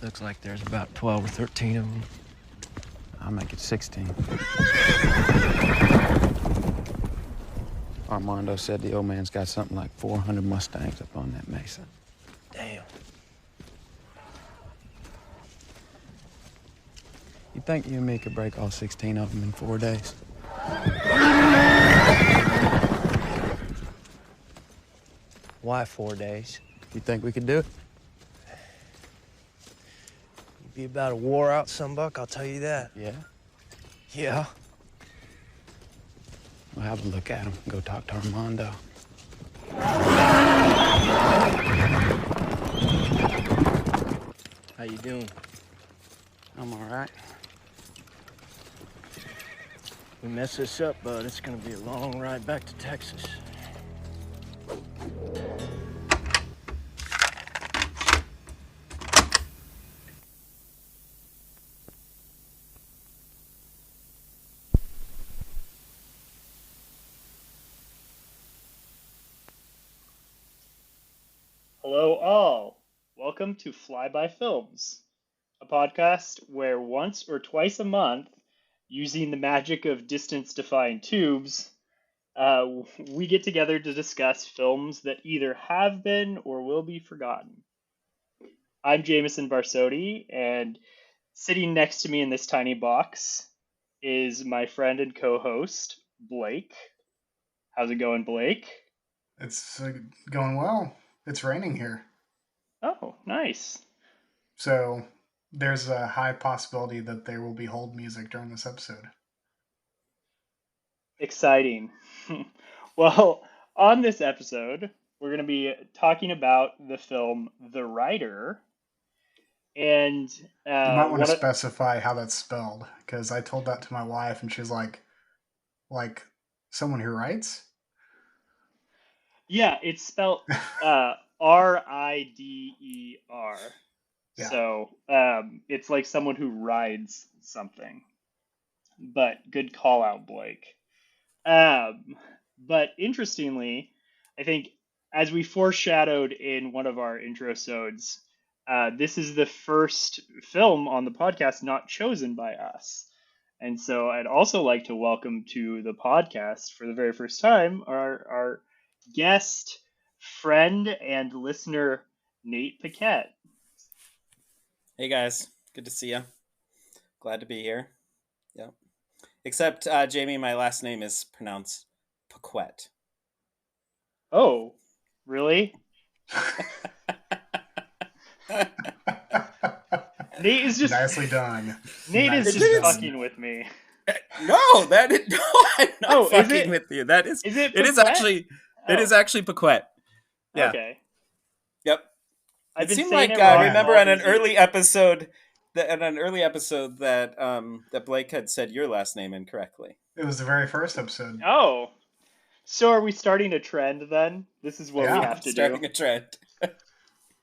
Looks like there's about 12 or 13 of them. I'll make it 16. Armando said the old man's got something like 400 Mustangs up on that mesa. Damn. You think you and me could break all 16 of them in 4 days? Why 4 days? You think we could do it? You'd be about a war out, some buck, I'll tell you that. Yeah? Yeah. We'll have a look at him and go talk to Armando. How you doing? I'm all right. We mess this up, bud, it's gonna be a long ride back to Texas. Hello, all. Welcome to Fly By Films, a podcast where once or twice a month, using the magic of distance-defying tubes, we get together to discuss films that either have been or will be forgotten. I'm Jamison Barsotti, and sitting next to me in this tiny box is my friend and co-host, Blake. How's it going, Blake? It's going well. It's raining here. Oh, nice. So there's a high possibility that there will be hold music during this episode. Exciting. Well, on this episode, we're going to be talking about the film The Rider. And You might want to specify how that's spelled, because I told that to my wife and she was like someone who writes? Yeah, it's spelled Rider. Yeah. So it's like someone who rides something. But good call out, Blake. But interestingly, I think as we foreshadowed in one of our introsodes, this is the first film on the podcast not chosen by us. And so I'd also like to welcome to the podcast for the very first time our guest, friend, and listener, Nate Pee-kwette. Hey guys, good to see you. Glad to be here. Yeah. Except, Jamie, my last name is pronounced Pequette. Oh, really? Nate is just nicely done. Nate is just fucking with me. No, I'm not fucking with you. That is it is actually Oh. it is actually Pequette. Yeah. Okay. Yep. I've It been seemed saying like it wrong remember all on an these early years. episode that Blake had said your last name incorrectly. It was the very first episode. Oh. So are we starting a trend then? This is what we Yeah, have to Starting do. a trend.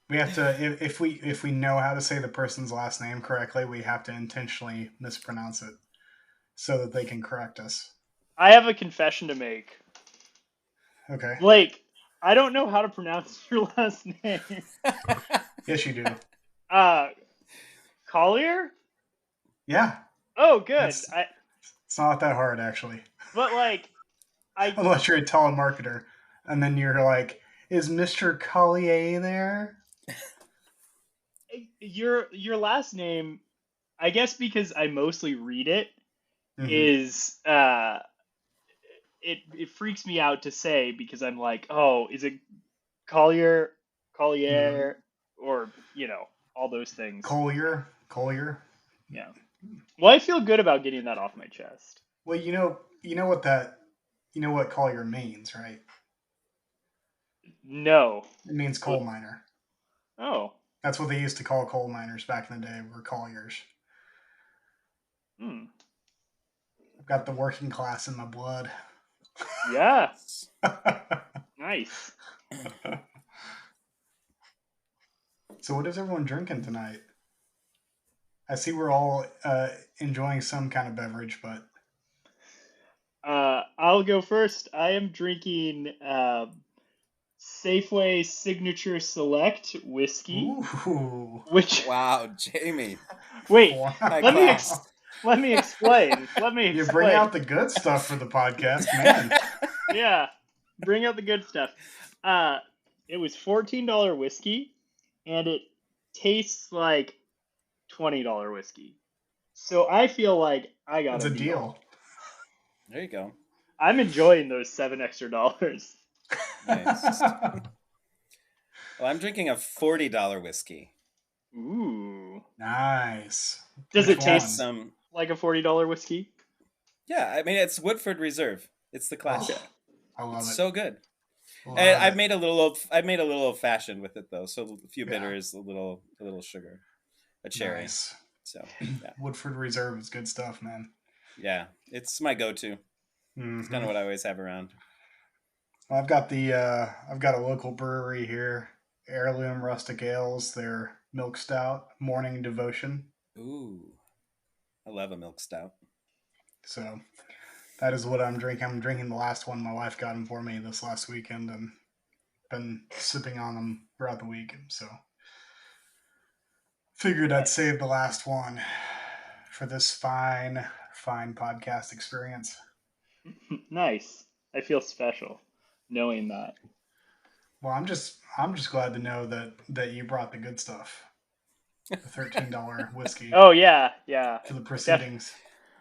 We have to if we know how to say the person's last name correctly, we have to intentionally mispronounce it so that they can correct us. I have a confession to make. Okay. Blake, I don't know how to pronounce your last name. Yes, you do. Call-yer? Yeah. Oh, good. It's not that hard, actually. But like, Unless you're a telemarketer, and then you're like, "Is Mr. Call-yer there?" your last name, I guess because I mostly read it, Mhm. is it freaks me out to say because I'm like, oh, is it Call-yer, or all those things. Call-yer. Yeah. Well, I feel good about getting that off my chest. Well, you know what Call-yer means, right? No. It means coal miner. Oh. That's what they used to call coal miners back in the day, were colliers. Hmm. I've got the working class in my blood. Yeah. Nice. So what is everyone drinking tonight? I see we're all enjoying some kind of beverage, but... I'll go first. I am drinking Safeway Signature Select whiskey, Ooh. which Wow, Jamie. wait, Wow. let me explain. Let me You explain. bring out the good stuff for the podcast, man. Yeah, bring out the good stuff. It was $14 whiskey, and it tastes like $20 whiskey. So I feel like I got It's a a deal. deal. There you go. I'm enjoying those $7 extra. Nice. Well, I'm drinking a $40 whiskey. Ooh. Nice. Does Which it taste one? like a $40 whiskey? Yeah, I mean it's Woodford Reserve. It's the classic. Okay. I love It's it. so good. Love And I've it. made a little old fashioned with it though. So a few Yeah. bitters, a little sugar, a cherry. Nice. So yeah, Woodford Reserve is good stuff, man. yeah, it's my go-to. Mm-hmm. It's kind of what I always have around. Well, I've got a local brewery here, Heirloom Rustic Ales. Their milk stout, Morning Devotion. Ooh, I love a milk stout. So that is what I'm drinking. I'm drinking the last one my wife got them for me this last weekend, and been sipping on them throughout the week. So figured I'd save the last one for this fine podcast experience. Nice. I feel special knowing that. Well, I'm just glad to know that you brought the good stuff. The $13 whiskey Oh yeah. to the proceedings.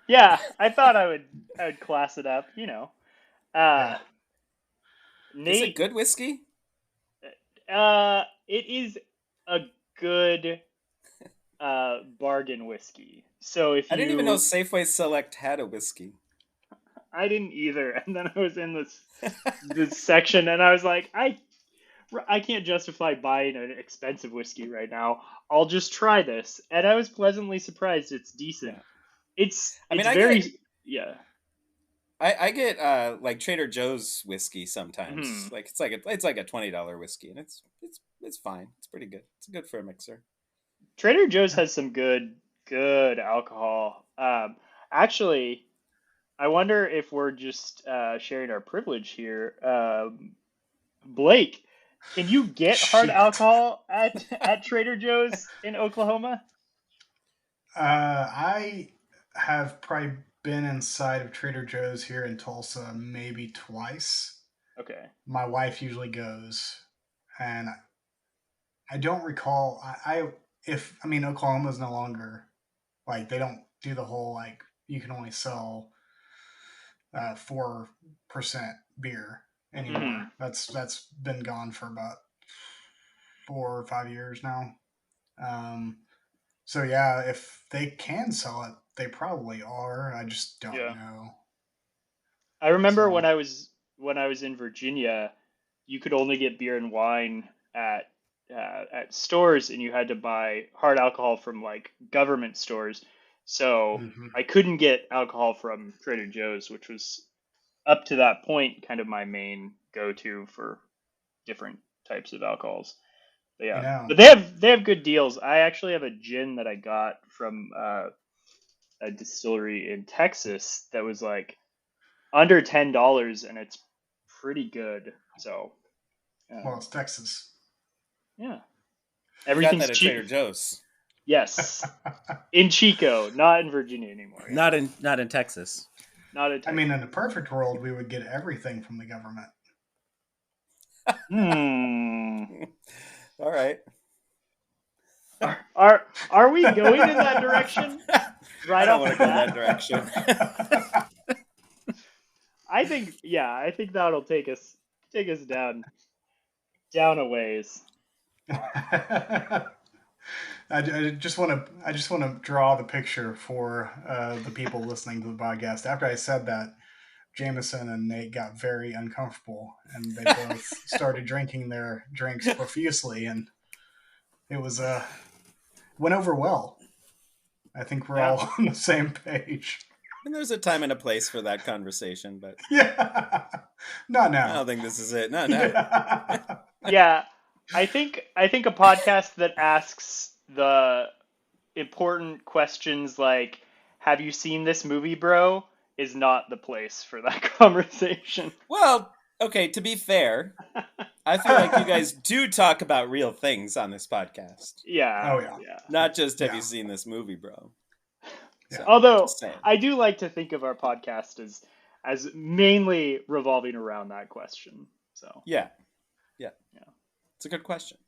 Yeah, I thought I would class it up, Yeah. Nate, Is it good whiskey? it is a good bargain whiskey. So if I didn't even know Safeway Select had a whiskey. I didn't either, and then I was in this section, and I was like, I can't justify buying an expensive whiskey right now. I'll just try this, and I was pleasantly surprised. It's decent. Yeah. I get like Trader Joe's whiskey sometimes. Mhm. Like it's like a $20 whiskey, and it's fine. It's pretty good. It's good for a mixer. Trader Joe's has some good alcohol. Actually, I wonder if we're just sharing our privilege here. Blake, can you get hard Shit. alcohol at Trader Joe's in Oklahoma? I have probably been inside of Trader Joe's here in Tulsa maybe twice. Okay. My wife usually goes, and I don't recall. Oklahoma's no longer like they don't do the whole like you can only sell 4% beer anymore. Mhm. That's been gone for about 4 or 5 years now. So yeah, if they can sell it, they probably are. I just don't Yeah. know. I remember So- when I was in Virginia, you could only get beer and wine at stores, and you had to buy hard alcohol from like government stores. So Mhm. I couldn't get alcohol from Trader Joe's, which was up to that point kind of my main go-to for different types of alcohols. But yeah, You know. but they have good deals. I actually have a gin that I got from a distillery in Texas that was like under $10, and it's pretty good. So Well, it's Texas. yeah, You got everything's that at cheap. Trader Joe's. Yes, in Chico, not in Virginia anymore. Not in Texas. Not in I mean, in a perfect world, we would get everything from the government. All right. Are we going in that direction? I don't want to go in that direction. I think that'll take us down a ways. I just want to draw the picture for the people listening to the podcast. After I said that, Jamison and Nate got very uncomfortable, and they both started drinking their drinks profusely, and it was went over well. I think we're all on the same page. And there's a time and a place for that conversation, but Yeah, not now. I don't think this is it. Not now. Yeah, I think a podcast that asks the important questions like, "Have you seen this movie, bro?" is not the place for that conversation. Well, Okay, to be fair, I feel like you guys do talk about real things on this podcast. Yeah. Oh, yeah. Yeah. Not just have Yeah. you seen this movie, bro. Yeah. So, Although just saying. I do like to think of our podcast as mainly revolving around that question. So Yeah. yeah, It's a good question.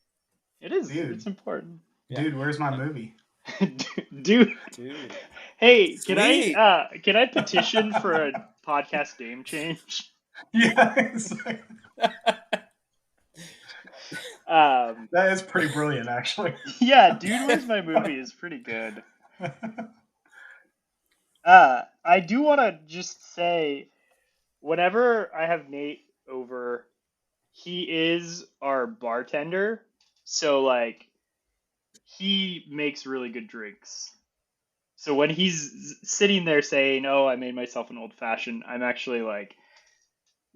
it is. Dude. It's important. Yeah. Dude, where's my movie? Dude, Dude. hey, Sweet. can I petition for a podcast name change? Yeah, exactly. That is pretty brilliant, actually. Yeah, Dude, Where's My Movie is pretty good. I do want to just say, whenever I have Nate over, he is our bartender. So, like, he makes really good drinks. So when he's sitting there saying, "Oh, I made myself an old fashioned," I'm actually like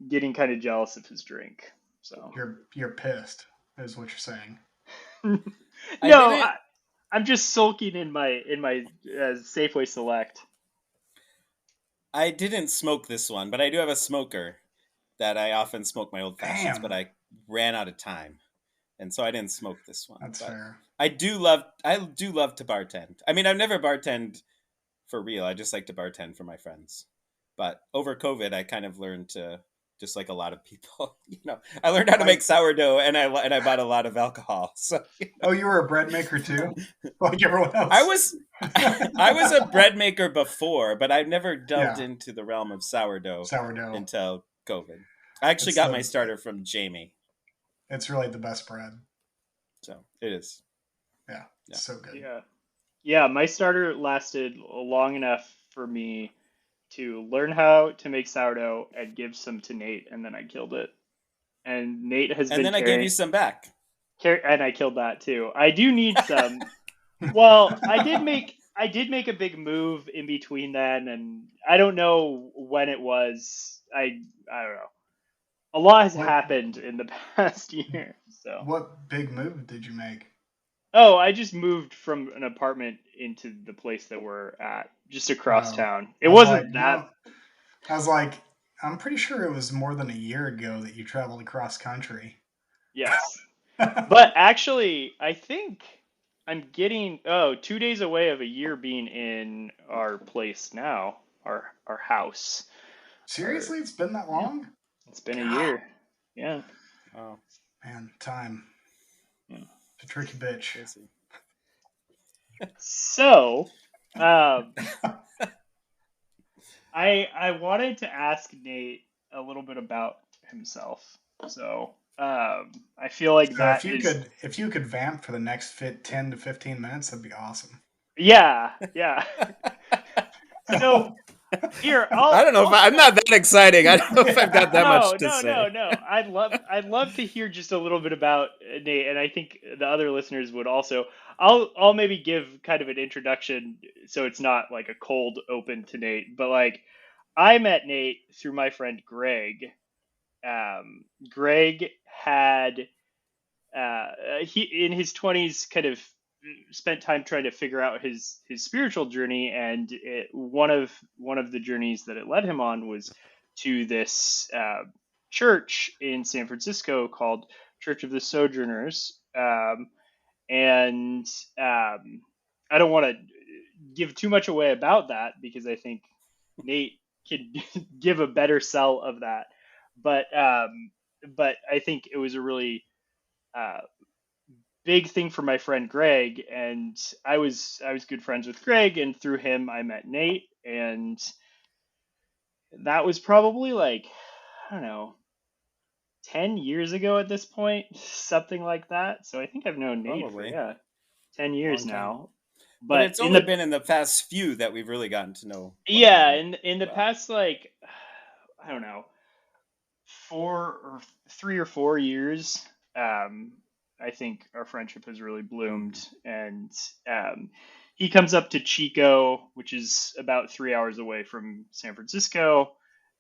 getting kind of jealous of his drink. So You're pissed, is what you're saying. no, I'm just sulking in my Safeway Select. I didn't smoke this one, but I do have a smoker that I often smoke my old fashions, Damn. but I ran out of time. And so I didn't smoke this one. That's but fair. I do love to bartend. I mean, I've never bartended for real. I just like to bartend for my friends. But over COVID, I kind of learned to, just like a lot of people, I learned how to make sourdough, and I bought a lot of alcohol. So Oh, you were a bread maker too, like everyone else. I was a bread maker before, but I've never delved Yeah. into the realm of sourdough Sourdough. until COVID. I actually It's got my starter from Jamie. It's really the best bread. So it is. Yeah, Yeah. so good. Yeah. My starter lasted long enough for me to learn how to make sourdough and give some to Nate, and then I killed it. And Nate has And been then I gave you some back. and I killed that too. I do need some. Well, I did make a big move in between then, and I don't know when it was. I don't know. A lot has What- happened in the past year. So What big move did you make? oh, I just moved from an apartment into the place that we're at, just across Oh. town. It I was wasn't like, that. no. I was like, I'm pretty sure it was more than a year ago that you traveled across country. Yes, but actually, I think I'm getting 2 days away of a year being in our place now, our house. Seriously, it's been that long? It's been a year. Yeah. Oh, Man, time. Yeah. It's a tricky bitch. crazy. So, I wanted to ask Nate a little bit about himself. So, I feel like So that if you could vamp for the next 10 to 15 minutes, that'd be awesome. yeah. So here, I don't know if I'm not that exciting. I don't know if I've got that much to say. No. I'd love to hear just a little bit about Nate, and I think the other listeners would also. I'll maybe give kind of an introduction, so it's not like a cold open to Nate, but like I met Nate through my friend Greg. Greg had he in his 20s kind of spent time trying to figure out his spiritual journey, and one of the journeys that it led him on was to this church in San Francisco called Church of the Sojourners. And I don't want to give too much away about that because I think Nate can give a better sell of that. But I think it was a really uh, big thing for my friend Greg, and I was good friends with Greg, and through him I met Nate, and that was probably like I don't know 10 years ago at this point, something like that. So I think I've known Nate Probably. for 10 years Long time. now. But it's only been in the past few that we've really gotten to know. Yeah, in the past like I don't know 3 or 4 years. I think our friendship has really bloomed, and he comes up to Chico, which is about 3 hours away from San Francisco,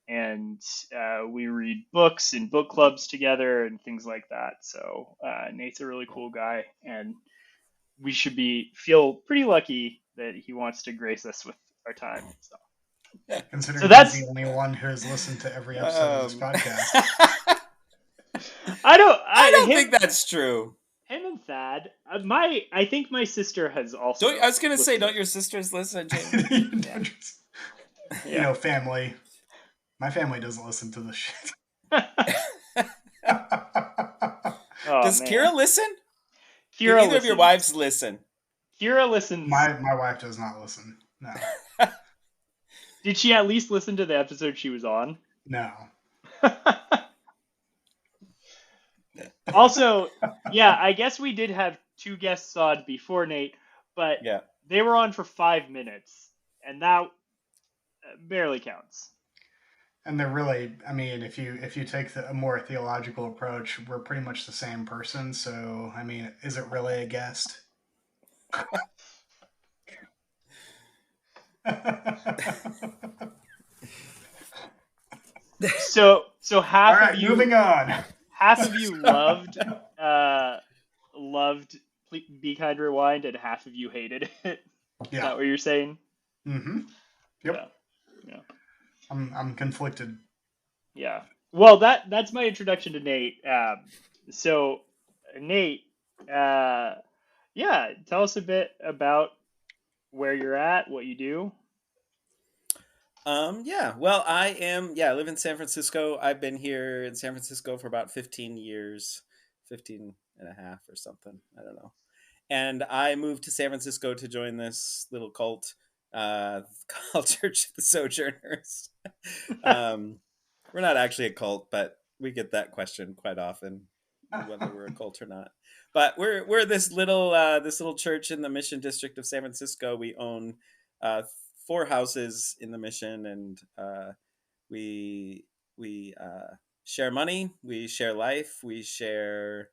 and we read books in book clubs together and things like that. So Nate's a really cool guy, and we should feel pretty lucky that he wants to grace us with our time. So Considering So that's he's the only one who has listened to every episode of this podcast. I don't think that's true. Him and Thad. I think my sister has also. I was gonna say, listened. don't your sisters listen, James? You know, family. My family doesn't listen to this shit. Does Kira listen? Do Kira either of your wives listen? Kira listens. My wife does not listen. No. Did she at least listen to the episode she was on? No. Also, yeah, I guess we did have 2 guests on before Nate, but they were on for 5 minutes, and that barely counts. And they're really, I mean, if you take a more theological approach, we're pretty much the same person. So, I mean, is it really a guest? So half All right, of you moving on. Half of you loved Be Kind Rewind, and half of you hated it. Is that what you're saying? Mm-hmm. Yep. Yeah. I'm conflicted. Yeah. Well, that's my introduction to Nate. So Nate, tell us a bit about where you're at, what you do. Well, I live in San Francisco. I've been here in San Francisco for about 15 years, 15 and a half or something. I don't know. And I moved to San Francisco to join this little cult, called Church of the Sojourners. We're not actually a cult, but we get that question quite often, whether we're a cult or not. But we're this little church in the Mission District of San Francisco. We own 4 houses in the Mission, and we share money, we share life, we share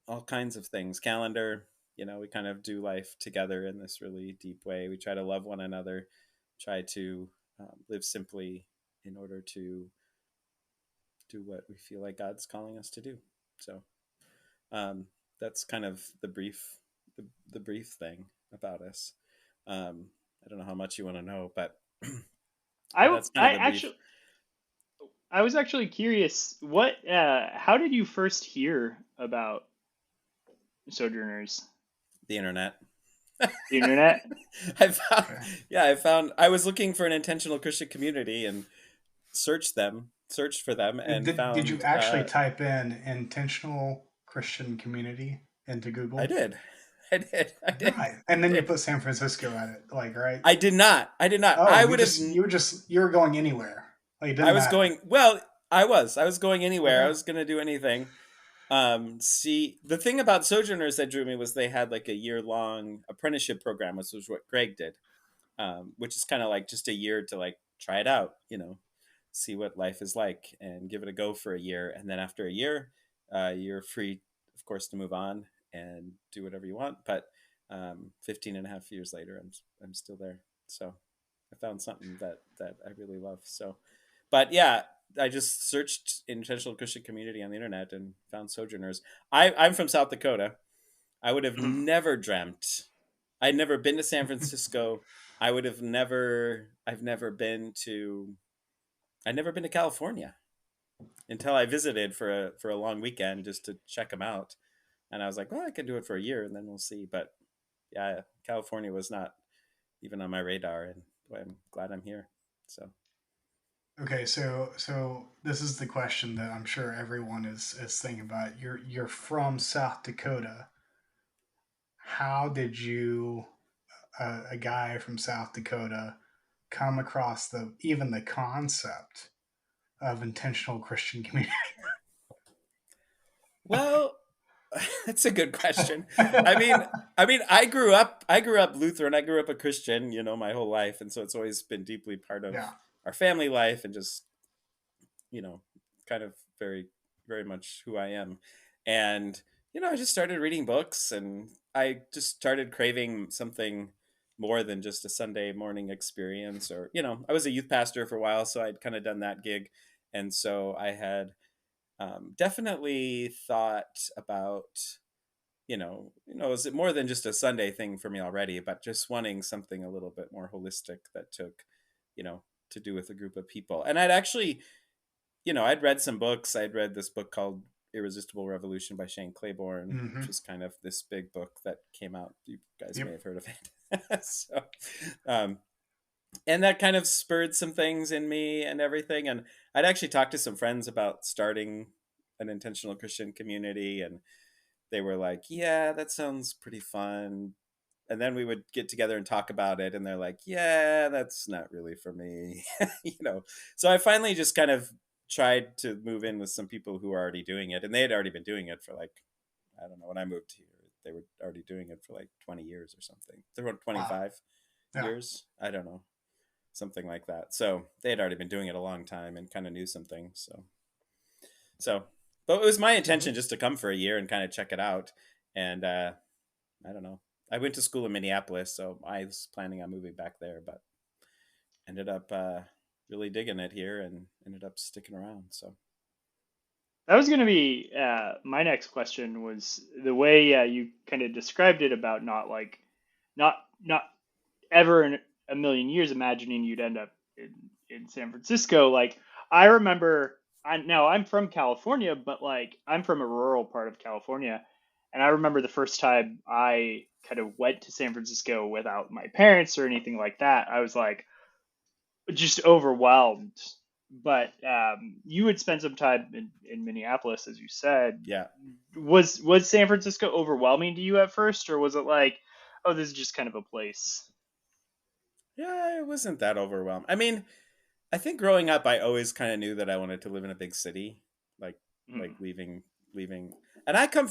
all kinds of things. Calendar, we kind of do life together in this really deep way. We try to love one another, try to live simply in order to do what we feel like God's calling us to do. So that's kind of the brief thing about us. I don't know how much you want to know, but I was actually curious. How did you first hear about Sojourners? The internet. The internet? I was looking for an intentional Christian community and searched for them, and found. Did you actually type in intentional Christian community into Google? I did. Right. And then you put San Francisco at it, right? I did not. Oh, I would have. You were going anywhere. I was going. Well, I was going anywhere. Okay. I was going to do anything. See, the thing about Sojourners that drew me was they had like a year-long apprenticeship program, which was what Greg did, which is kind of like just a year to like try it out, see what life is like and give it a go for a year. And then after a year, you're free, of course, to move on and do whatever you want. But 15 and a half years later, I'm still there. So I found something that I really love. So, but yeah, I just searched intentional Christian community on the internet and found Sojourners. I'm from South Dakota. I would have never dreamt. I'd never been to San Francisco. I've never been to California until I visited for a long weekend just to check them out. And I was like, well, I can do it for a year and then we'll see. But yeah, California was not even on my radar, and boy, I'm glad I'm here. So. Okay, so this is the question that I'm sure everyone is thinking about. You're from South Dakota. How did you, a guy from South Dakota, come across even the concept of intentional Christian community? Well, that's a good question. I mean, I grew up Lutheran. I grew up a Christian, my whole life, and so it's always been deeply part of our family life, and just, kind of very, very much who I am. And I just started reading books, and I just started craving something more than just a Sunday morning experience. Or I was a youth pastor for a while, so I'd kind of done that gig, and so I had definitely thought about is it more than just a Sunday thing for me already, but just wanting something a little bit more holistic that took, to do with a group of people. And I'd actually, I'd read some books. I'd read this book called Irresistible Revolution by Shane Claiborne, Mm-hmm. which is kind of this big book that came out. You guys Yep. may have heard of it. um, and that kind of spurred some things in me and everything. And I'd actually talked to some friends about starting an intentional Christian community, and they were like, yeah, that sounds pretty fun. And then we would get together and talk about it, and they're like, yeah, that's not really for me. So I finally just kind of tried to move in with some people who were already doing it, and they had already been doing it for, like, I don't know, when I moved here they were already doing it for like 20 years or something. They were 25 Yeah. years, I don't know, something like that. So they had already been doing it a long time and kind of knew some things. So but it was my intention just to come for a year and kind of check it out. And I don't know, I went to school in Minneapolis, so I was planning on moving back there, but ended up really digging it here and ended up sticking around. So That was going to be my next question. Was the way you kind of described it about not ever in a million years imagining you'd end up in San Francisco. Like, I remember, now I'm from California, but like I'm from a rural part of California, and I remember the first time I kind of went to San Francisco without my parents or anything like that. I was like just overwhelmed. But you had spent some time in Minneapolis, as you said. yeah. Was San Francisco overwhelming to you at first, or was it like, oh, this is just kind of a place? Yeah, it wasn't that overwhelmed. I mean, I think growing up, I always kind of knew that I wanted to live in a big city, like Mm. leaving. And I come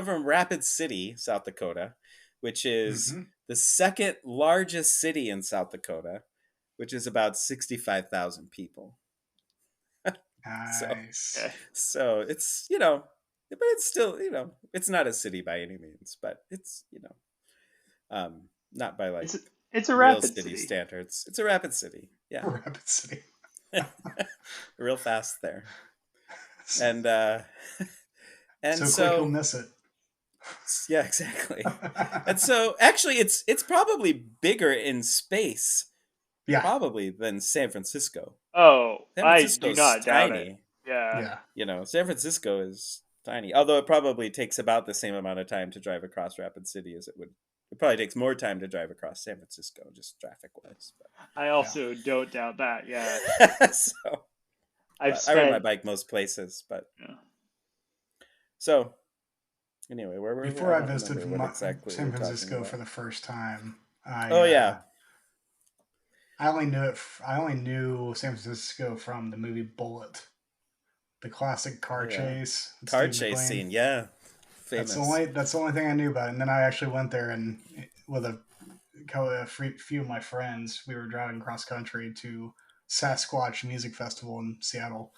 from Rapid City, South Dakota, which is Mm-hmm. the second largest city in South Dakota, which is about 65,000 people. So, Nice. Okay. so it's but it's still it's not a city by any means, but it's not by like It's it's a real rapid city city. standards. It's a rapid city, yeah. Rapid City. Real fast there. And and So quick you'll so miss it. yeah, exactly. And so actually it's probably bigger in space Yeah. probably than San Francisco. Oh, San I do Francisco's not doubt it. tiny. Yeah. Yeah. San Francisco is tiny, although it probably takes about the same amount of time to drive across Rapid City as it would. It probably takes more time to drive across San Francisco, just traffic wise. I also don't doubt that. Yeah. So, I've but I ride my spent. bike most places. But Yeah. so anyway, where were we? Before I don't visited remember what exactly we San were talking Francisco about. for the first time, Oh yeah, I only knew it. I only knew San Francisco from the movie Bullet, the classic car oh yeah, chase. With car Steve chase McQueen. scene. Yeah, That's the famous. only thing I knew about it. And then I actually went there and with a few of my friends, we were driving cross country to Sasquatch Music Festival in Seattle.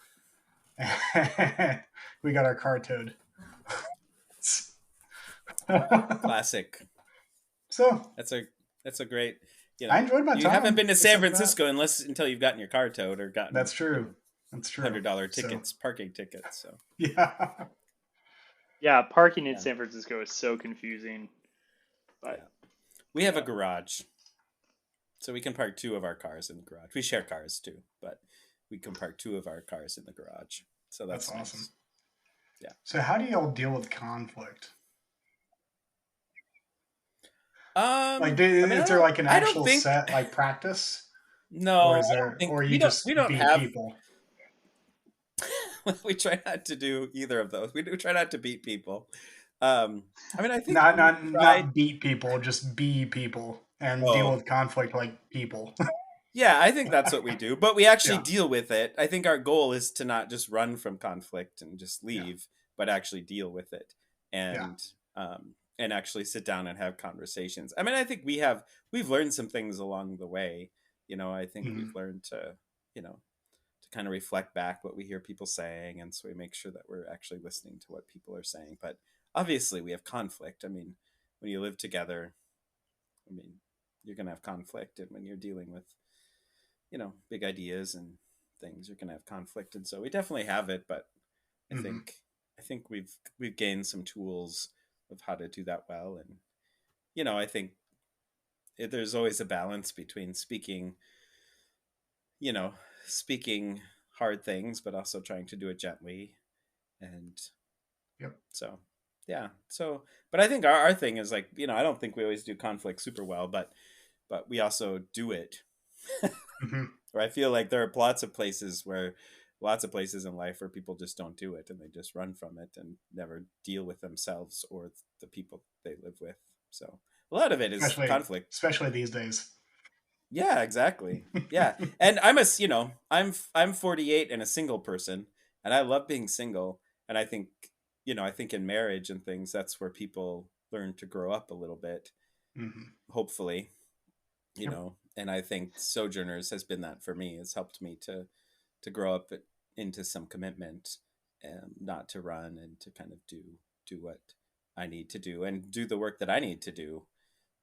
And we got our car towed. Classic. So That's a great. I enjoyed my You time. haven't been to San Besides that, Francisco until you've gotten your car towed or gotten that's true. That's true. $100 So, tickets, parking tickets. So yeah. Yeah. Parking in Yeah. San Francisco is so confusing. But yeah, we have a garage, so we can park two of our cars in the garage. We share cars too, but we can park two of our cars in the garage. So that's That's awesome. nice. Yeah. So how do y'all deal with conflict? Like, is there like an I don't actual think set like practice, no. or is I don't there, think or you just we don't beat have. people? We try not to do either of those. We do try not to beat people. I think Not beat people, just be people and deal with conflict like people. Yeah, I think that's what we do. But we actually Yeah. deal with it. I think our goal is to not just run from conflict and just Yeah. leave, but actually deal with it and actually sit down and have conversations. I mean, I think we've learned some things along the way. I think Mhm. we've learned to kind of reflect back what we hear people saying, and so we make sure that we're actually listening to what people are saying. But obviously, we have conflict. I mean, when you live together, I mean, you're going to have conflict, and when you're dealing with big ideas and things, you're going to have conflict. And so we definitely have it, but I Mhm. think we've gained some tools how to do that well. And I think there's always a balance between you know, speaking hard things, but also trying to do it gently. And Yep. so, yeah. So, but I think our thing is like, I don't think we always do conflict super well, but we also do it. Hmm. Or I feel like there are lots of places in life where people just don't do it and they just run from it and never deal with themselves or the people they live with. So a lot of it is conflict. Especially these days. Yeah, exactly. Yeah. And I'm 48 and a single person, and I love being single. And I think, I think in marriage and things, that's where people learn to grow up a little bit, Hmm. hopefully, Yep. and I think Sojourners has been that for me. It's helped me to grow up into some commitment and not to run and to kind of do what I need to do and do the work that I need to do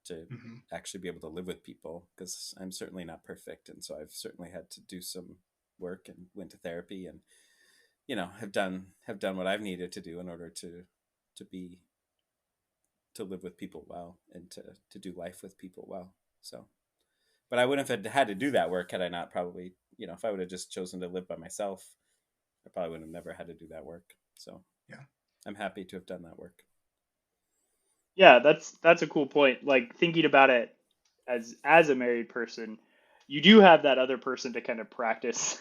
to Hmm. actually be able to live with people, because I'm certainly not perfect, and so I've certainly had to do some work and went to therapy and have done what I've needed to do in order to be to live with people well and to do life with people well. So, but I wouldn't have had to do that work had I not probably, if I would have just chosen to live by myself, I probably would have never had to do that work. So Yeah. I'm happy to have done that work. Yeah, that's a cool point. Like thinking about it as a married person, you do have that other person to kind of practice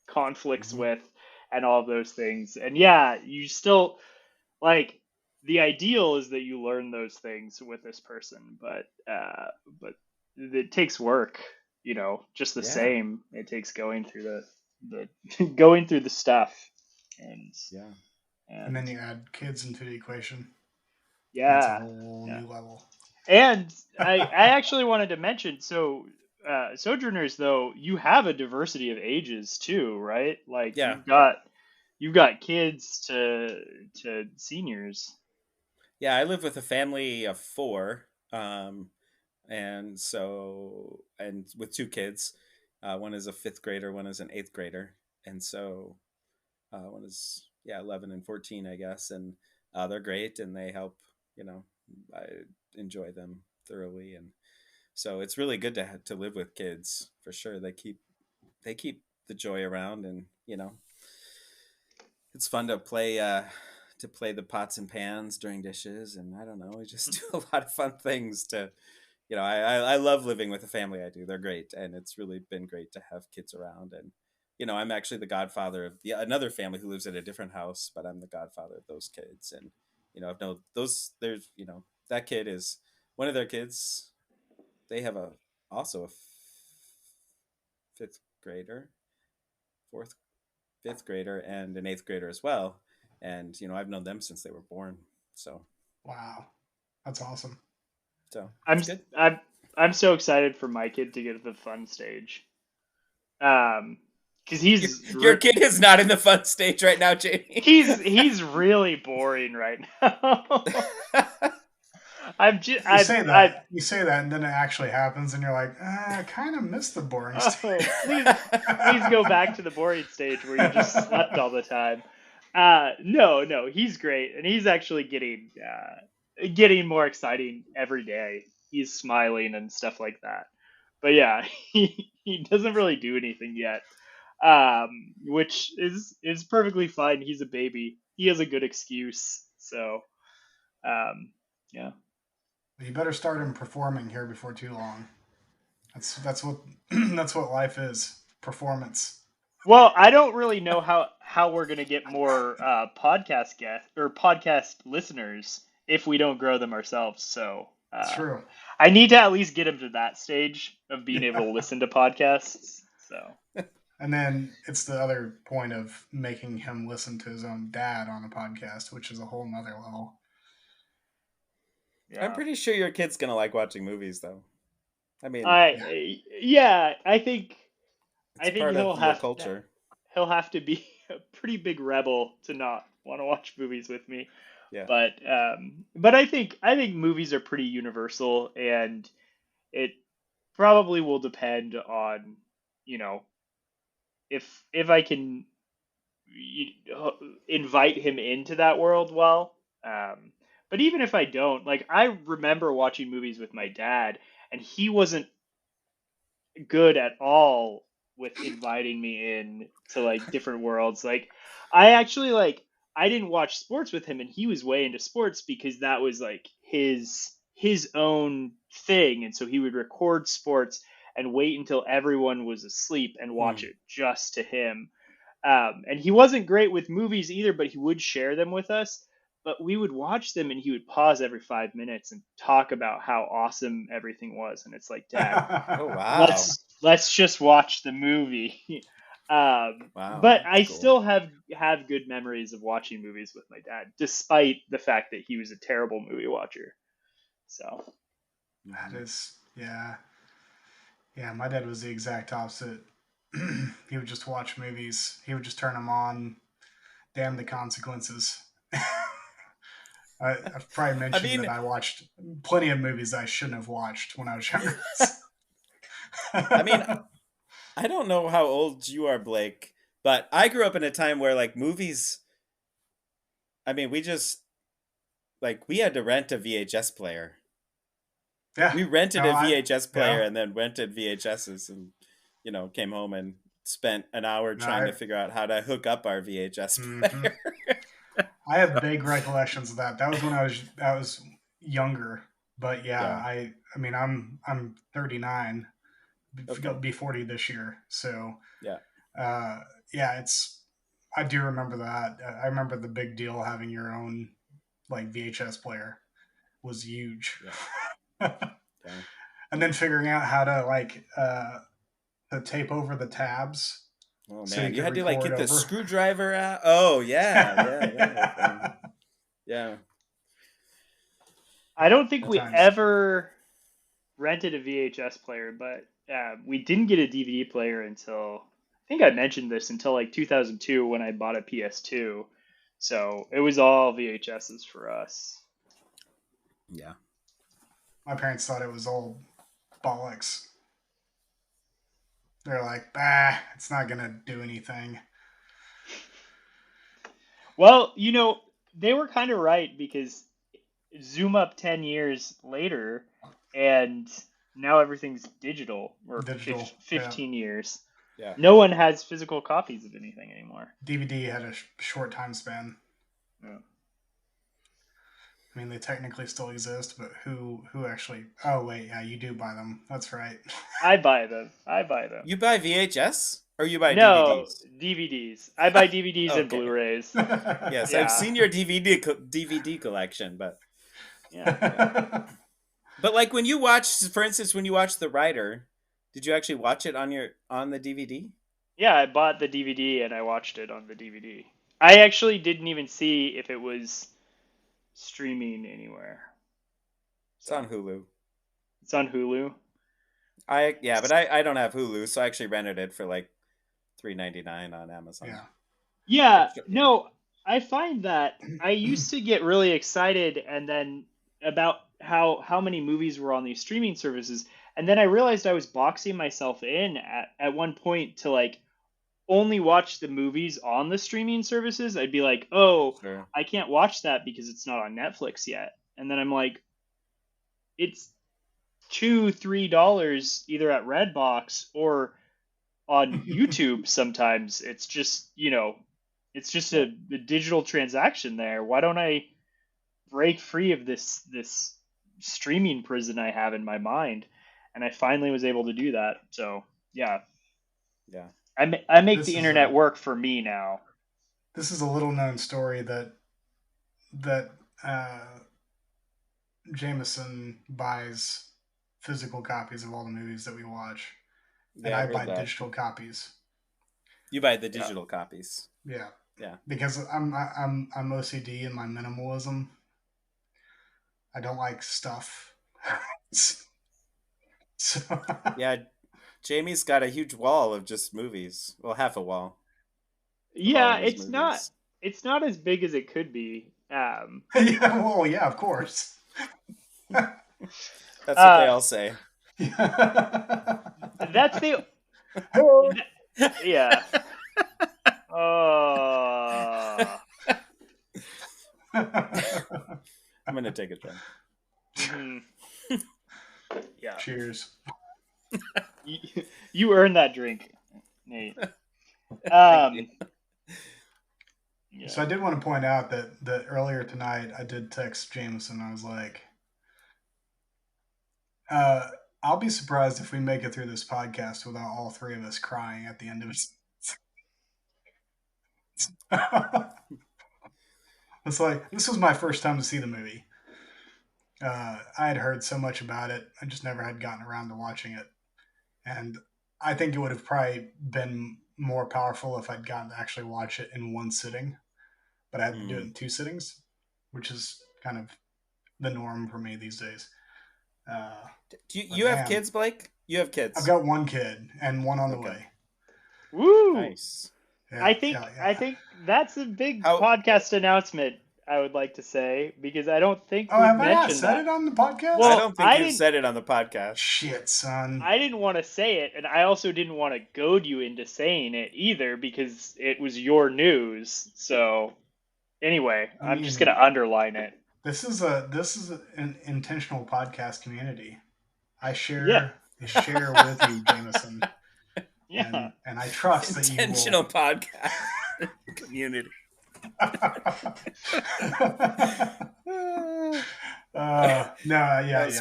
conflicts Mm-hmm. with and all of those things. And yeah, you still like the ideal is that you learn those things with this person, but it takes work, just the Yeah. same. It takes going through the going through the stuff and Yeah. And then and you add kids into the equation, and it's a yeah. whole Yeah. new level. And I actually wanted to mention, so Sojourners, though, you have a diversity of ages too, right? Like Yeah. you've got kids to seniors. Yeah. I live with a family of four. And with two kids. One is a fifth grader, one is an eighth grader. And so one is, 11 and 14, I guess. And they're great and they help, I enjoy them thoroughly. And so it's really good to live with kids for sure. They keep the joy around, and it's fun to play the pots and pans during dishes, and I don't know, we just do a lot of fun things to I love living with the family I do. They're great, and it's really been great to have kids around. And I'm actually the godfather of another family who lives in a different house, but I'm the godfather of those kids. And I've known those. There's that kid is one of their kids. They have also a fifth grader, fourth, fifth grader, and an eighth grader as well. And I've known them since they were born. So Wow, that's awesome. I'm It's good. I'm I'm so excited for my kid to get to the fun stage. Because Your kid is not in the fun stage right now, Jamie. he's really boring right now. I'm just You say that, and then it actually happens, and you're like, I kind of miss the boring oh, stage. please go back to the boring stage where you just slept all the time. No, he's great, and he's actually getting more exciting every day. He's smiling and stuff like that. But yeah, he doesn't really do anything yet, which is perfectly fine. He's a baby. He has a good excuse. So um, yeah. You better start him performing here before too long. That's what that's what life is. Performance. Well, I don't really know how we're gonna get more podcast guests or podcast listeners if we don't grow them ourselves. So It's true. I need to at least get him to that stage of being able to Yeah. listen to podcasts. So And then it's the other point of making him listen to his own dad on a podcast, which is a whole nother level. I'm yeah, pretty sure your kid's gonna like watching movies, though. I mean, Yeah. yeah, I think it's part he'll of your have culture. to be a pretty big rebel to not want to watch movies with me. Yeah. But I think movies are pretty universal, and it probably will depend on you know if I can invite him into that world well. But even if I don't, like, I remember watching movies with my dad, and he wasn't good at all with inviting me in to like different worlds. Like, I actually like I didn't watch sports with him, and he was way into sports because that was like his own thing, and so he would record sports and wait until everyone was asleep and watch it just to him. And he wasn't great with movies either, but he would share them with us. But we would watch them, and he would pause every 5 minutes and talk about how awesome everything was. And it's like, Dad, Oh wow. let's just watch the movie. Wow. But I Cool. still have good memories of watching movies with my dad, despite the fact that he was a terrible movie watcher. So That is, yeah. Yeah, my dad was the exact opposite. He would just watch movies. He would just turn them on. Damn the consequences. I've probably mentioned that I watched plenty of movies I shouldn't have watched when I was younger. I mean, I don't know how old you are, Blake, but I grew up in a time where like movies. I mean, we just like we had to rent a VHS player. Yeah, We rented a VHS player yeah. and then rented VHSs, and came home and spent an hour trying to figure out how to hook up our VHS player. I have vague recollections of that. That was when I was younger. But yeah. I mean I'm 39. Okay. Be 40 this year. So Yeah. I do remember that. I remember the big deal having your own like VHS player was huge. Yeah. And then figuring out how to like to tape over the tabs. Oh man, so you had to like get over. the screwdriver out. Oh yeah. Yeah. I don't think we ever rented a VHS player, but we didn't get a DVD player until, I think I mentioned this, until like 2002 when I bought a PS2. So it was all VHSs for us. Yeah. My parents thought it was all bollocks. They're like, bah, it's not going to do anything. Well, they were kind of right, because zoom up 10 years later and now everything's digital, or 15 years. Yeah. No one has physical copies of anything anymore. DVD had a short time span. Yeah. I mean, they technically still exist, but who actually... Oh, wait, yeah, you do buy them. That's right. I buy them. You buy VHS? Or you buy No, DVDs? DVDs. I buy DVDs and Okay. Blu-rays. Yes, Yeah. I've seen your DVD collection, but... Yeah. But like when you watch, for instance, when you watch The Rider, did you actually watch it on the DVD? Yeah, I bought the DVD and I watched it on the DVD. I actually didn't even see if it was streaming anywhere. It's on Hulu. It's on Hulu. But I don't have Hulu, so I actually rented it for like $3.99 on Amazon. Yeah. No, I find that I used to get really excited and then about how many movies were on these streaming services, and then I realized I was boxing myself in at one point to like only watch the movies on the streaming services. I'd be like, oh, sure, I can't watch that because it's not on Netflix yet. And then I'm like, it's $2-3 either at Redbox or on YouTube. Sometimes it's just, it's just a digital transaction there. Why don't I break free of this streaming prison I have in my mind? And I finally was able to do that. So yeah. I make the internet work for me now. This is a little known story that Jamison buys physical copies of all the movies that we watch, and I buy digital copies. You buy the digital copies. Yeah. Yeah. Because I'm OCD in my minimalism. I don't like stuff. So yeah. Jamie's got a huge wall of just movies. Well, half a wall. Yeah, it's not as big as it could be. Yeah, well, yeah, of course. That's what they all say. That's the yeah. I'm gonna take a drink. Mhm. Yeah. Cheers. You earned that drink, Nate. Thank you. Yeah. So I did want to point out that earlier tonight I did text Jamison. I was like, I'll be surprised if we make it through this podcast without all three of us crying at the end of it. It's like, this was my first time to see the movie. I had heard so much about it. I just never had gotten around to watching it. And I think it would have probably been more powerful if I'd gotten to actually watch it in one sitting. But I had to do it in two sittings, which is kind of the norm for me these days. Do you have kids, Blake? You have kids. I've got one kid and one on the way. Woo! Nice. Yeah, I think that's a big podcast announcement. I would like to say, because I don't think we have I not mentioned said that. it on the podcast? Well, I don't think you've said it on the podcast. Shit, son. I didn't want to say it, and I also didn't want to goad you into saying it either, because it was your news. So, anyway, I'm just gonna underline it. This is an intentional podcast community. I share with you, Jamison. Yeah, and I trust that you will. Intentional podcast community. Yeah.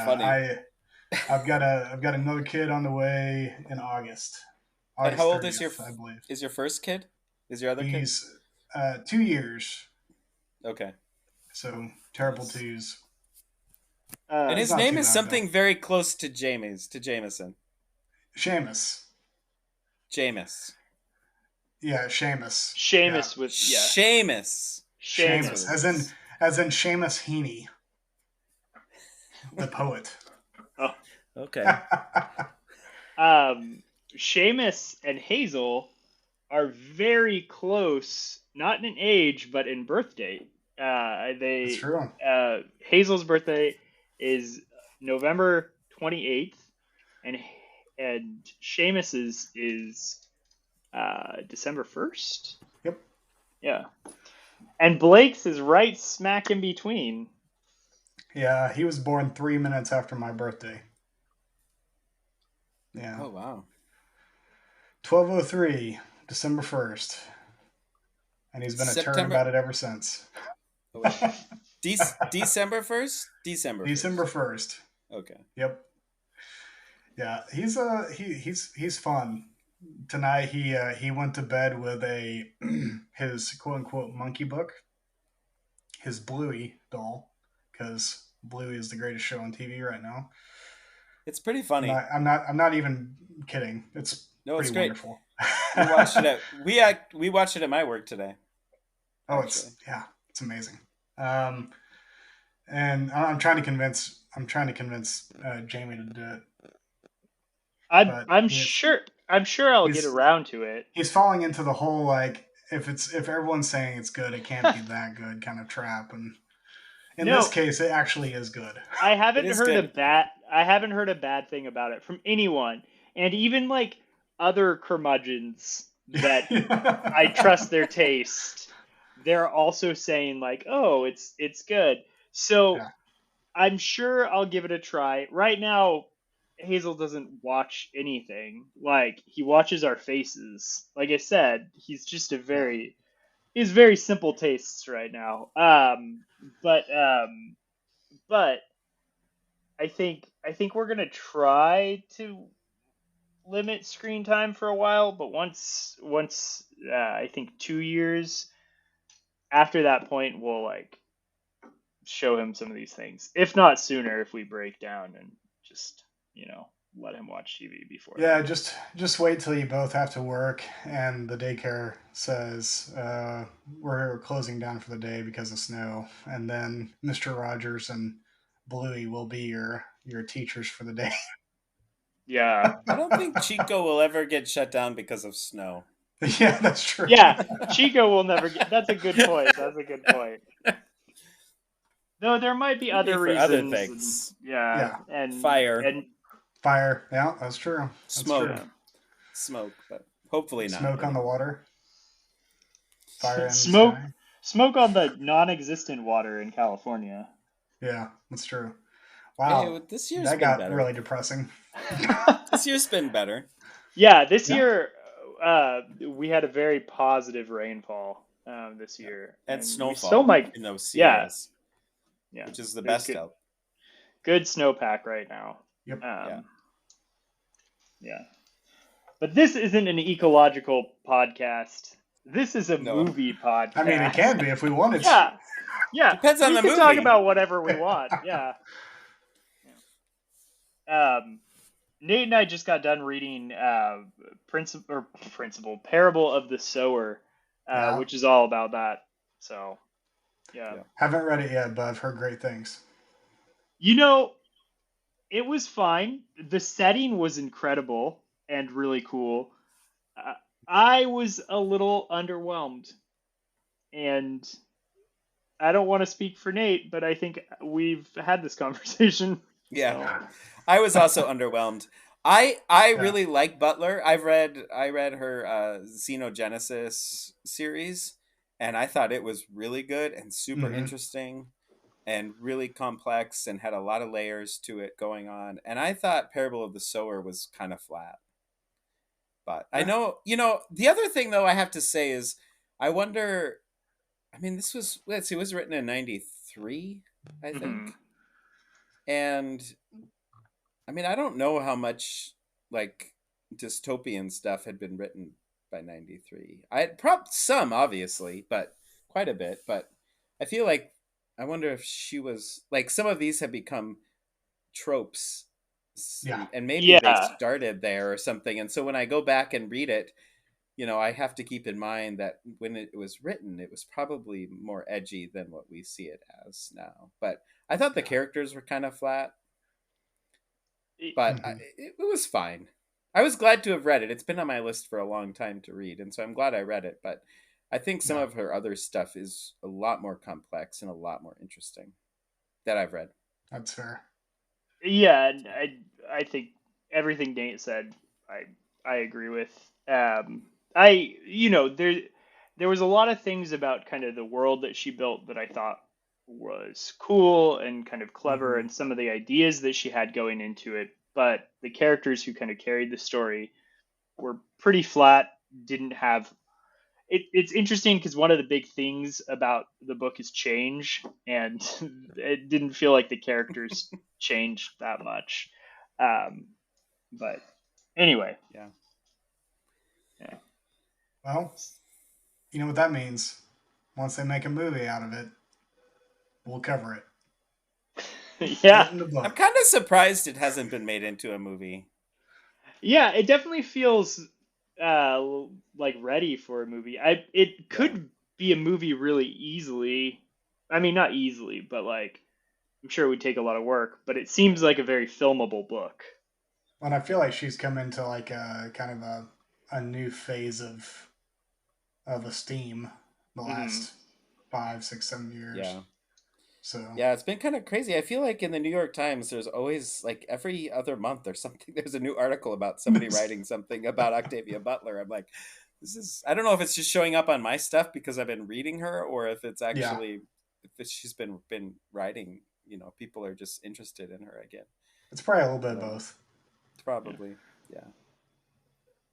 Funny. I've got another kid on the way in August. And how old 30th, I believe. Is your first kid? Is your other kid? He's 2 years. Okay. So terrible twos. And his not name too is bad, something though. very close to Jamison. Seamus. Jameis. Yeah, Seamus. Seamus Yeah. with Seamus. Seamus, as in Seamus Heaney, the poet. Oh. Okay. Seamus and Hazel are very close, not in age, but in birth date. That's true. Hazel's birthday is November 28th, and Seamus's is December 1st. Yep. Yeah. And Blake's is right smack in between. Yeah, he was born 3 minutes after my birthday. Yeah. Oh, wow. 12:03, December 1st. And he's been a turn about it ever since. Oh, wait. December 1st? December 1st. Okay. Yep. Yeah, he's fun. Tonight he went to bed with his quote unquote monkey book, his Bluey doll, because Bluey is the greatest show on TV right now. It's pretty funny. I'm not even kidding. It's great. Wonderful. We watched it at my work today. Oh, it's amazing. And I'm trying to convince Jamie to do it. I'm sure I'll get around to it. He's falling into the whole like if everyone's saying it's good, it can't be that good kind of trap, and in this case, it actually is good. I haven't heard a bad thing about it from anyone, and even like other curmudgeons that I trust their taste. They're also saying like, "Oh, it's good." So I'm sure I'll give it a try. Right now, Hazel doesn't watch anything. Like, he watches our faces. Like I said, he's just he's very simple tastes right now. But I think we're gonna try to limit screen time for a while. But once I think 2 years after that point, we'll like show him some of these things. If not sooner, if we break down and just let him watch TV before. Yeah, just wait till you both have to work and the daycare says we're closing down for the day because of snow, and then Mr. Rogers and Bluey will be your teachers for the day. Yeah. I don't think Chico will ever get shut down because of snow. Yeah, that's true. Yeah, Chico will never get. That's a good point. Though there might be other reasons. Other things. And fire. Yeah, that's true. Smoke, but hopefully not. Smoke on the water. Fire in smoke. the sky. Smoke on the non-existent water in California. Yeah, that's true. Hey, Wow, this year's that been got better. really depressing. This year's been better. Yeah, this Yeah, year we had a very positive rainfall this Yeah. year, And and we still snowfall might. in those Yeah, Sierras, yeah. which is the There's best good help. good snowpack right now. yep. Yeah. Um, yeah, but this isn't an ecological podcast. This is a No. movie I mean, it podcast. can be if we wanted to. Yeah, yeah. Depends on We the can talk movie. about whatever we want. Yeah. Yeah. Nate and I just got done reading Principle Parable of the Sower, Yeah, which is all about that. So, yeah. Yeah. haven't read it yet, but I've heard great things. You know, it was fine. The setting was incredible and really cool. Uh, I was a little underwhelmed, and I don't want to speak for Nate, but I think we've had this conversation. Yeah. So, I was also underwhelmed. I Yeah. really like Butler. I read her Xenogenesis series, and I thought it was really good and super Hmm. interesting and really complex and had a lot of layers to it going on. And I thought Parable of the Sower was kind of flat. But I know, the other thing though I have to say is I wonder, I mean, this was, let's see, it was written in 93, I mhm. think. And I mean, I don't know how much like dystopian stuff had been written by 93. I had some obviously, but quite a bit, but I feel like I wonder if she was like some of these have become tropes Yeah. and maybe they Yeah. started there or something. And so when I go back and read it, I have to keep in mind that when it was written, it was probably more edgy than what we see it as now. But I thought the Yeah. characters were kind of flat, It- but Hmm. it was fine. I was glad to have read it. It's been on my list for a long time to read, and so I'm glad I read it. But I think some Yeah, of her other stuff is a lot more complex and a lot more interesting that I've read. that's fair. Yeah, and I think everything Nate said, I I agree with. There was a lot of things about kind of the world that she built that I thought was cool and kind of clever, Hmm. and some of the ideas that she had going into it. But the characters who kind of carried the story were pretty flat. Didn't have it's interesting because one of the big things about the book is change, and it didn't feel like the characters changed that much. Um, but anyway, Yeah. yeah. Well, you know what that means. Once they make a movie out of it, we'll cover it. Put Yeah, it in the I'm book. kind of surprised it hasn't been made into a movie. yeah, it definitely feels like ready for a movie. It Yeah. could be a movie really easily. I mean, not easily, but like I'm sure it would take a lot of work. But it seems like a very filmable book. And I feel like she's come into like a kind of a new phase of esteem the Hmm. last 5, 6, 7 years. Yeah. So Yeah, it's been kind of crazy. I feel like in the New York Times, there's always like every other month or something, there's a new article about somebody writing something about Octavia Butler. I'm like, I don't know if it's just showing up on my stuff because I've been reading her, or if it's yeah, actually, she's been writing, people are just interested in her again. it's probably a little bit of So both. Yeah. probably, yeah.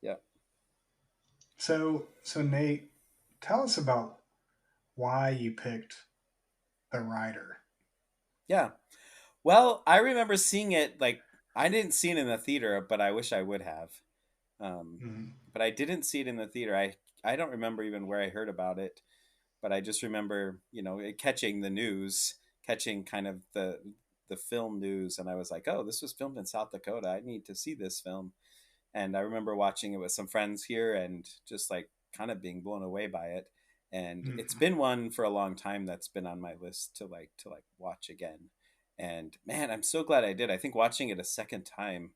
Yeah. So Nate, tell us about why you picked the writer. Yeah. Well, I remember seeing it like I didn't see it in the theater, but I wish I would have. Um, Mhm. but I didn't see it in the theater. I don't remember even where I heard about it, but I just remember, it catching the news, catching kind of the film news, and I was like, "Oh, this was filmed in South Dakota. I need to see this film." And I remember watching it with some friends here and just like kind of being blown away by it. And it's Mhm. been one for a long time that's been on my list to like watch again. And man, I'm so glad I did. I think watching it a second time,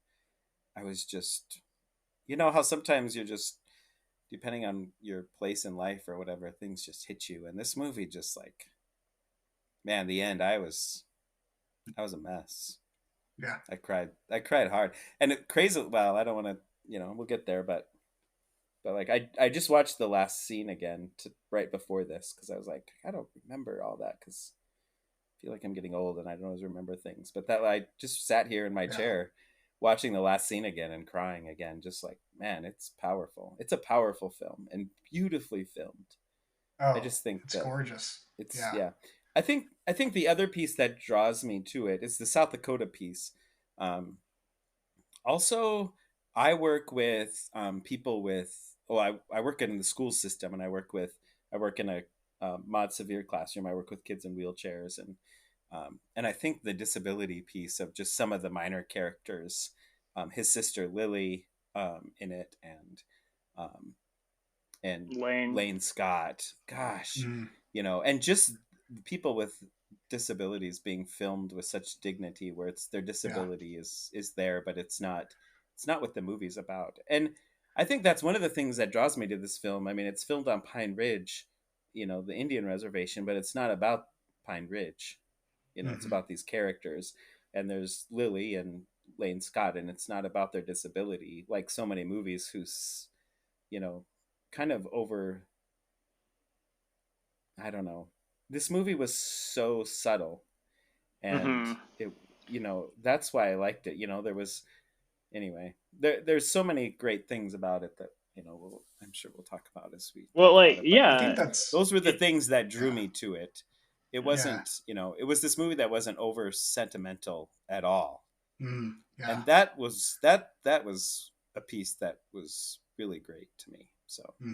I was just, how sometimes you're just, depending on your place in life or whatever, things just hit you. And this movie just like, man, the end, I was a mess. Yeah, I cried hard. And crazy, well, I don't want to, we'll get there, but like I just watched the last scene again right before this because I was like, I don't remember all that because feel like I'm getting old and I don't always remember things. But that I just sat here in my Yeah. chair watching the last scene again and crying again, just like, man, it's powerful. It's a powerful film and beautifully filmed. I Oh, just think it's that gorgeous. it's Yeah. yeah. I think the other piece that draws me to it is the South Dakota piece. Um, Also, I work with people with. Oh, I work in the school system, and I work in a mod severe classroom. I work with kids in wheelchairs, and I think the disability piece of just some of the minor characters, his sister Lily in it, um, and Lane. Lane Scott. Gosh, Mm, and just people with disabilities being filmed with such dignity, where it's their yeah. disability is there, but it's not what the movie's about. And I think that's one of the things that draws me to this film. I mean, it's filmed on Pine Ridge, the Indian reservation, but it's not about Pine Ridge. It's Hmm. about these characters, and there's Lily and Lane Scott, and it's not about their disability, like so many movies who's you know kind of over. I don't know. This movie was so subtle, and Hmm. that's why I liked it. There was anyway. There's so many great things about it that I'm sure we'll talk about as we Well, talk about like, it. But I yeah, think that's those were the it, things that drew yeah, me to it. It yeah, wasn't, it was this movie that wasn't over sentimental at all, yeah. and that was a piece that was really great to me. So, Hmm.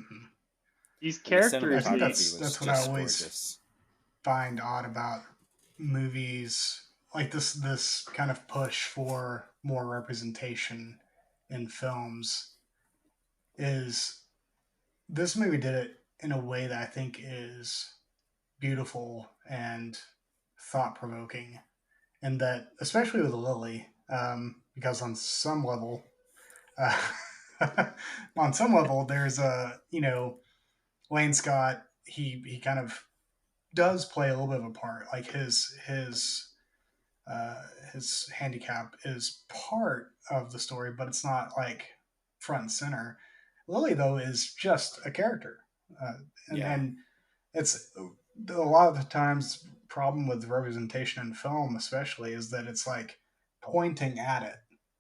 these and the I characters, think cinematography they, was that's what I just always gorgeous. find odd about movies like this kind of push for more representation in films is this movie did it in a way that I think is beautiful and thought provoking, and that especially with Lily, because uh, on some level, there's a Lane Scott. He kind of does play a little bit of a part. Like uh, his handicap is part of the story, but it's not like front and center. Lily though is just a character, uh, and Yeah, and it's a lot of the times problem with representation in film, especially, is that it's like pointing at it,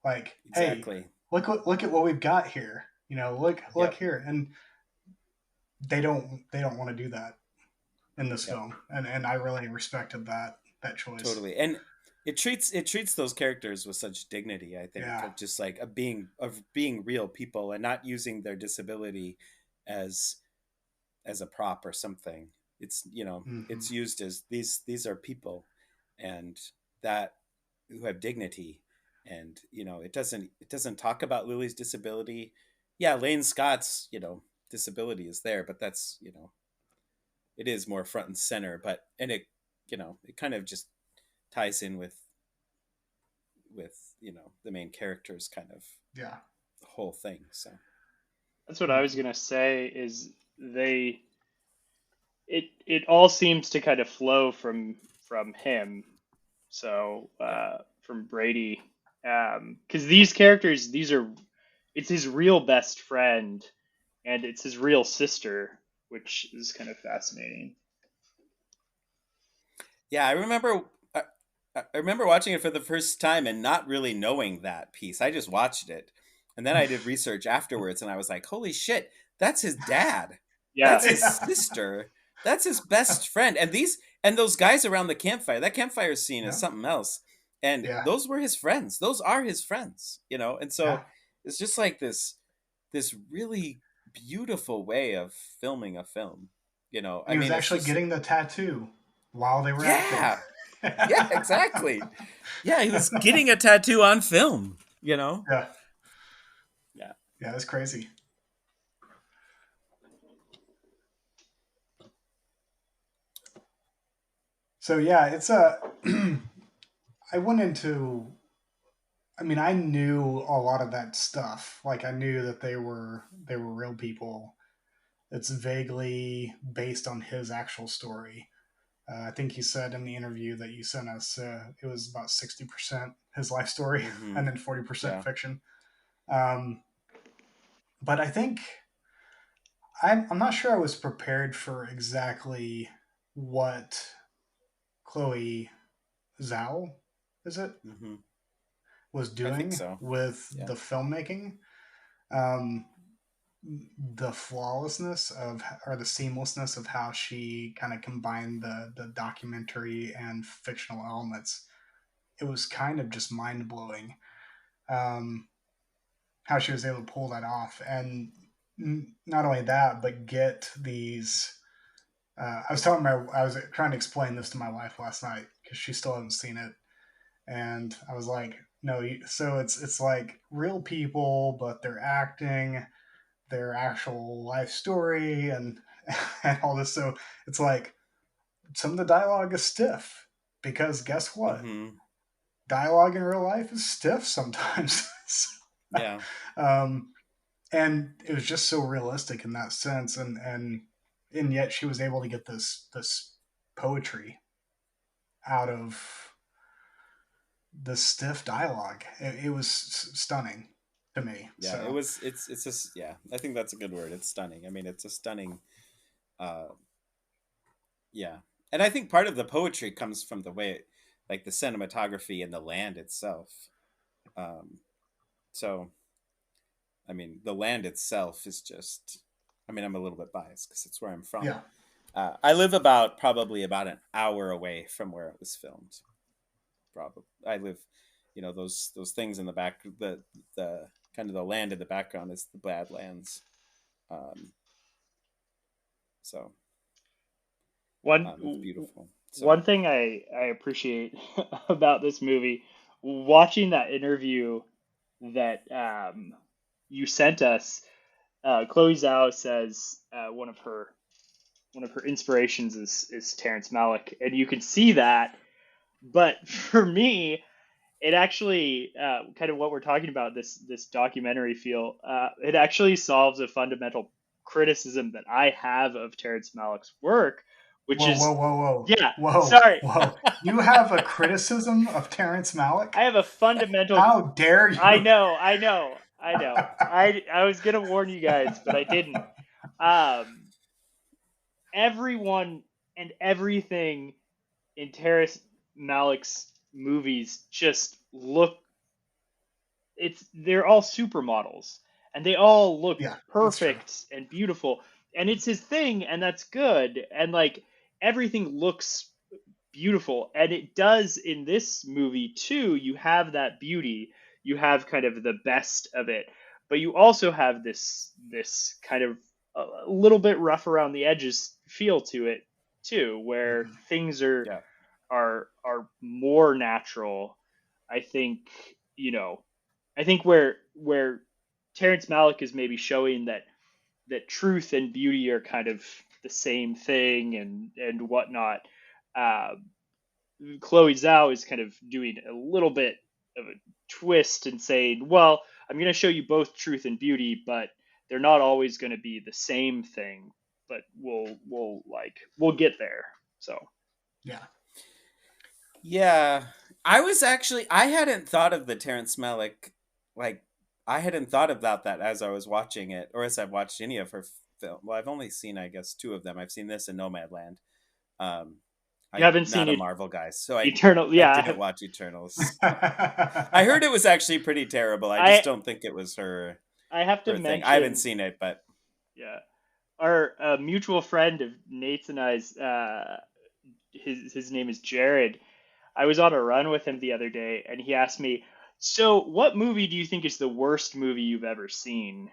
like, hey, exactly. look at what we've got here. Look Yep, here, and they don't want to do that in this yep. film, and I really respected that choice. Totally. And it treats those characters with such dignity, I think, Yeah. of just like of being real people and not using their disability as as a prop or something. It's Hmm. used as these are people, and that who have dignity. And it doesn't talk about Lily's disability. Yeah, Lane Scott's, disability is there, but that's, it is more front and center, but and it kind of just ties in with the main characters, kind of Yeah. the whole thing. So that's what I was Hmm. gonna say. Is they it all seems to kind of flow from him. So yeah, from Brady, because these characters, it's his real best friend, and it's his real sister, which is kind of fascinating. yeah. I remember watching it for the first time and not really knowing that piece. I just watched it, and then I did research afterwards, and I was like, "Holy shit, that's his dad. That's Yeah, his Yeah. sister. That's his best friend." And those guys around the campfire. That campfire scene is Yeah. something else. And Yeah. those were his friends. Those are his friends. And Yeah. so it's just like this really beautiful way of filming a film. And I he was mean, it's actually just getting the tattoo while they were acting. yeah, yeah, exactly. Yeah, he was getting a tattoo on film. Yeah. Yeah. Yeah, that's crazy. So yeah, it's a. I went into. I mean, I knew a lot of that stuff. Like I knew that they were real people. It's vaguely based on his actual story. I think he said in the interview that you sent us, it was about 60% his life story, Hmm. and then 40% Yeah. fiction. Um, but I think I'm not sure I was prepared for exactly what Chloe Zhao, is it, Mm-hmm. was I think doing so. with Yeah. the filmmaking. Um, the flawlessness of, or the seamlessness of how she kind of combined the documentary and fictional elements, it was kind of just mind-blowing, how she was able to pull that off. And not only that, but get these I was trying to explain this to my wife last night because she still hasn't seen it, and I was like, no, so it's like real people, but they're acting their actual life story and and all this. So it's like some of the dialogue is stiff because guess what? Mm-hmm. Dialogue in real life is stiff sometimes. Yeah. um, and it was just so realistic in that sense, and yet she was able to get this poetry out of the stiff dialogue. It was stunning to me. Yeah. So It's just, yeah. I think that's a good word. It's stunning. I mean, it's a stunning. Uh, yeah. And I think part of the poetry comes from the way, like the cinematography and the land itself. Um, so, I mean, the land itself is just. I mean, I'm a little bit biased because it's where I'm from. yeah, I live probably about an hour away from where it was filmed. Probably, I live, those things in the back, the kind of the land in the background is the Badlands. Um, so it's beautiful. So One thing I appreciate about this movie, watching that interview that you sent us, Chloe Zhao says one of her inspirations is Terrence Malick, and you can see that. But for me, it actually kind of what we're talking about, this documentary feel. It actually solves a fundamental criticism that I have of Terrence Malick's work, which whoa, is whoa, whoa, whoa, yeah. whoa, Sorry, whoa! You have a criticism of Terrence Malick? I have a fundamental. How dare I you? know, I know, I know. I was gonna warn you guys, but I didn't. Um, Everyone and everything in Terrence Malick's movies just look, they're all supermodels and they all look Yeah, that's true. perfect and beautiful, and it's his thing, and that's good, and like everything looks beautiful, and it does in this movie too. You have that beauty, you have kind of the best of it, but you also have this kind of a little bit rough around the edges feel to it too, where Mhm. things are yeah, are more natural. I think, I think where Terrence Malick is maybe showing that truth and beauty are kind of the same thing and whatnot. Uh, Chloe Zhao is kind of doing a little bit of a twist and saying, well, I'm going to show you both truth and beauty, but they're not always going to be the same thing. But we'll get there. So Yeah. yeah. I hadn't thought of the Terrence Malick, like I hadn't thought about that as I was watching it, or as I've watched any of her film. Well, I've only seen, I guess, two of them. I've seen this and Nomadland. Um, you I'm haven't not seen a it, Marvel guy, so Eternal. I Yeah, didn't watch Eternals. I heard it was actually pretty terrible. I just don't think it was I have to her thing. I haven't mention, seen it, but yeah, our mutual friend of Nate's and I's, his name is Jared. I was on a run with him the other day, and he asked me, "So, what movie do you think is the worst movie you've ever seen?"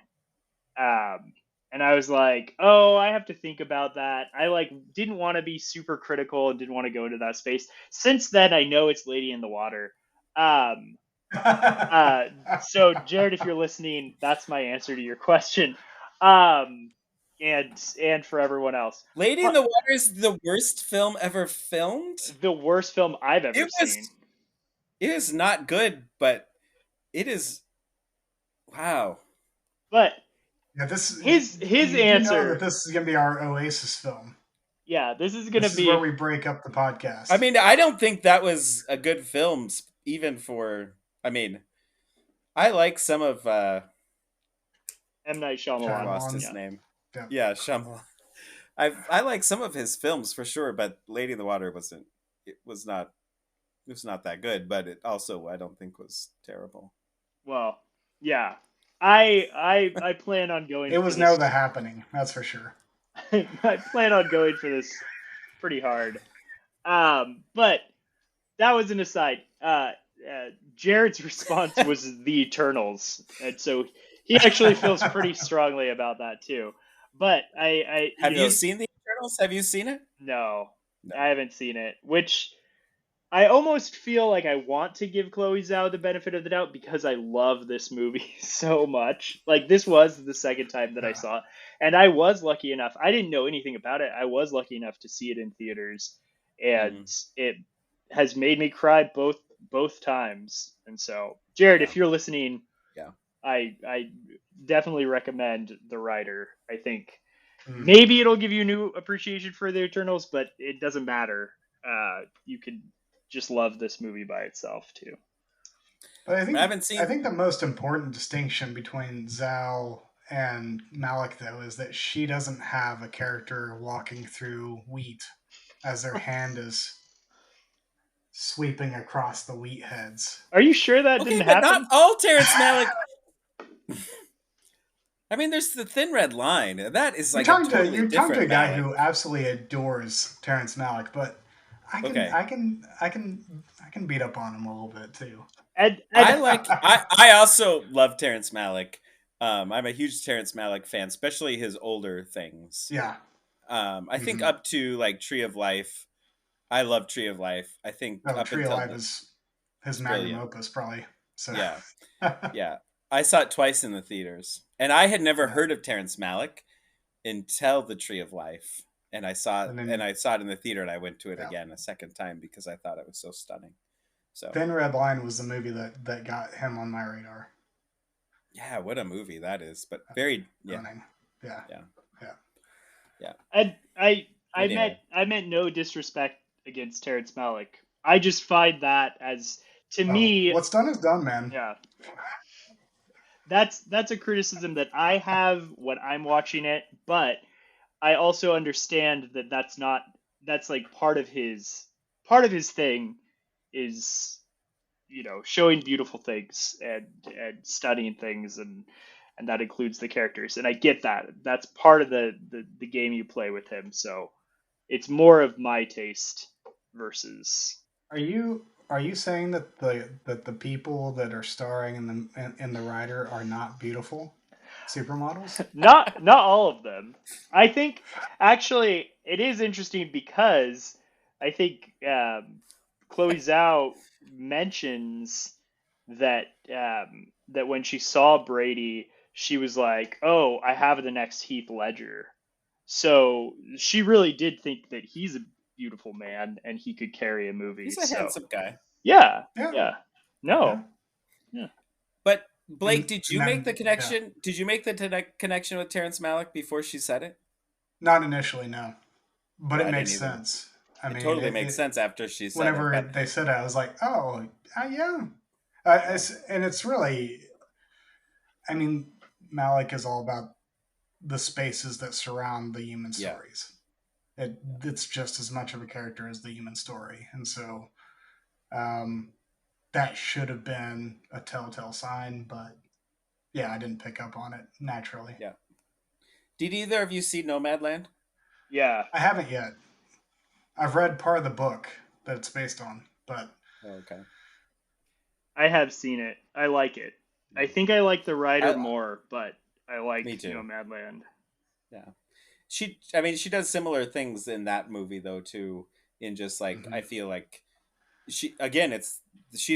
Um, and I was like, "Oh, I have to think about that." I like didn't want to be super critical and didn't want to go into that space. Since then, I know it's Lady in the Water. Um, so Jared, if you're listening, that's my answer to your question. Um, and for everyone else, Lady in but the Water is the worst film ever filmed. the worst film I've ever It seen. was. It is not good, but it is. Wow. But Yeah, this his you do know that answer, this is gonna be our Oasis film. yeah, this is gonna This is where be we break up the I podcast. mean, I don't think that was a good film, even for. I mean, I like some of. M. Night I Shyamalan. lost his Shyamalan. Yeah, name. Yeah. Yeah, Shyamalan. I like some of his films for sure, but Lady in the Water wasn't. It was not. it's not that good, but it also I don't think was terrible. Well, yeah. I plan on going It for was this. The Happening, that's for sure. I plan on going for this pretty hard. But that was an aside. Jared's response was the Eternals, and so he actually feels pretty strongly about that too. But Have you seen the Eternals? Have you seen it? no, No. I haven't seen it. Which I almost feel like I want to give Chloe Zhao the benefit of the doubt because I love this movie so much. Like this was the second time that I saw it, and I was lucky enough. I didn't know anything about it. I was lucky enough to see it in theaters, and it has made me cry both times. And so, Jared, if you're listening, Yeah. I definitely recommend The Rider. I think maybe it'll give you new appreciation for the Eternals, but it doesn't matter. You could just love this movie by itself too. But I I think the most important distinction between Zhao and Malick, though, is that she doesn't have a character walking through wheat as their hand is sweeping across the wheat heads. Are you sure that didn't happen? Not all Terrence Malick. I mean, there's the Thin Red Line. That is like you're talking to a guy who absolutely adores Terrence Malick, but I can beat up on him a little bit too. I also love Terrence Malick. I'm a huge Terrence Malick fan, especially his older things. Yeah. I think up to like Tree of Life. I love Tree of Life. I think Tree of Life is his magnum opus, probably. So yeah, yeah. I saw it twice in the theaters, and I had never heard of Terrence Malick until The Tree of Life, and I saw it, and I saw it in the theater, and I went to it again a second time because I thought it was so stunning. So Thin Red Line was the movie that got him on my radar. Yeah, what a movie that is! But very yeah. I meant no disrespect against Terrence Malick. I just find that as to me, what's done is done, man. Yeah. That's a criticism that I have when I'm watching it, but I also understand that that's like part of his thing is, you know, showing beautiful things and studying things, and that includes the characters, and I get that. That's part of the game you play with him, so it's more of my taste versus. Are you saying that the people that are starring in the Rider are not beautiful supermodels? Not all of them. I think actually it is interesting because I think Chloe Zhao mentions that that when she saw Brady, she was like, "Oh, I have the next Heath Ledger." So she really did think that he's a beautiful man and he could carry a movie. He's a handsome guy. Yeah. No. Yeah. But Blake, did you make the connection? Yeah. Did you make the connection with Terrence Malick before she said it? Not initially, no. But it makes sense. It totally makes sense after she said it. Whenever they said it, I was like, oh, yeah. And it's really, I mean, Malick is all about the spaces that surround the human stories. It's just as much of a character as the human story. And so that should have been a telltale sign, but yeah, I didn't pick up on it naturally. Yeah. Did either of you see Nomadland? Yeah. I haven't yet. I've read part of the book that it's based on, but... Okay. I have seen it. I like it. I think I like The Rider more, but I like Nomadland. Yeah. She does similar things in that movie, though, too, in just, like, I feel like she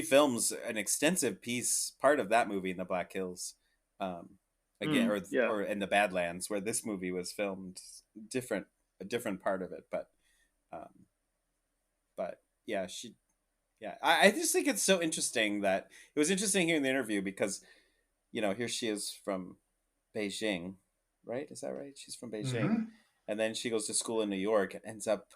films an extensive part of that movie in the Black Hills, or in the Badlands, where this movie was filmed, a different part of it, but yeah, I just think it's so interesting that it was interesting hearing the interview because, you know, here she is from Beijing, right? Is that right? She's from Beijing, and then she goes to school in New York and ends up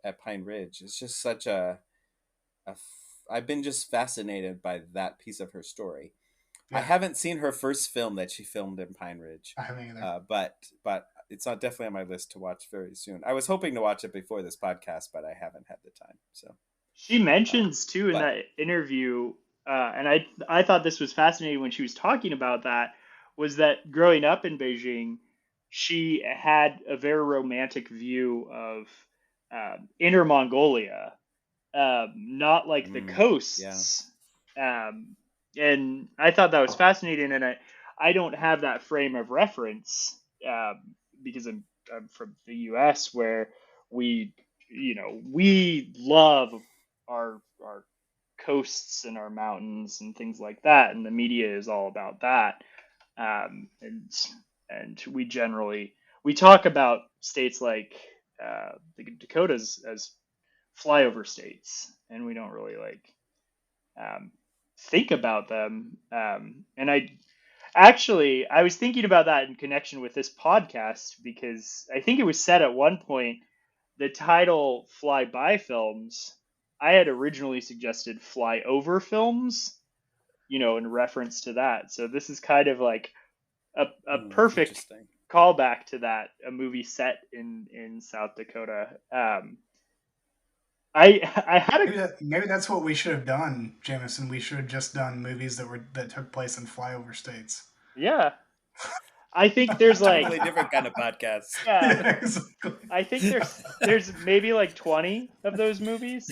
at Pine Ridge. It's just such I've been just fascinated by that piece of her story. Yeah. I haven't seen her first film that she filmed in Pine Ridge. I haven't either. But it's not definitely on my list to watch very soon. I was hoping to watch it before this podcast, but I haven't had the time. So She mentions too in But that interview, and I thought this was fascinating when she was talking about that, was that growing up in Beijing, she had a very romantic view of Inner Mongolia, not like the yeah, coasts. Um, and I thought that was fascinating, and I don't have that frame of reference because I'm from the U.S. where we we love our coasts and our mountains and things like that, and the media is all about that. And we talk about states like the Dakotas as flyover states, and we don't really um, think about them. And I was thinking about that in connection with this podcast because I think it was said at one point the title "Fly By Films." I had originally suggested "Fly Over Films," in reference to that. So this is kind of like a perfect interesting. callback to that, a movie set in South Dakota. I had a Maybe that's what we should have done, Jamison. We should have just done movies that took place in flyover states. yeah. I think there's like Totally different kind of podcast. yeah. Yeah, exactly. I think there's maybe like 20 of those movies.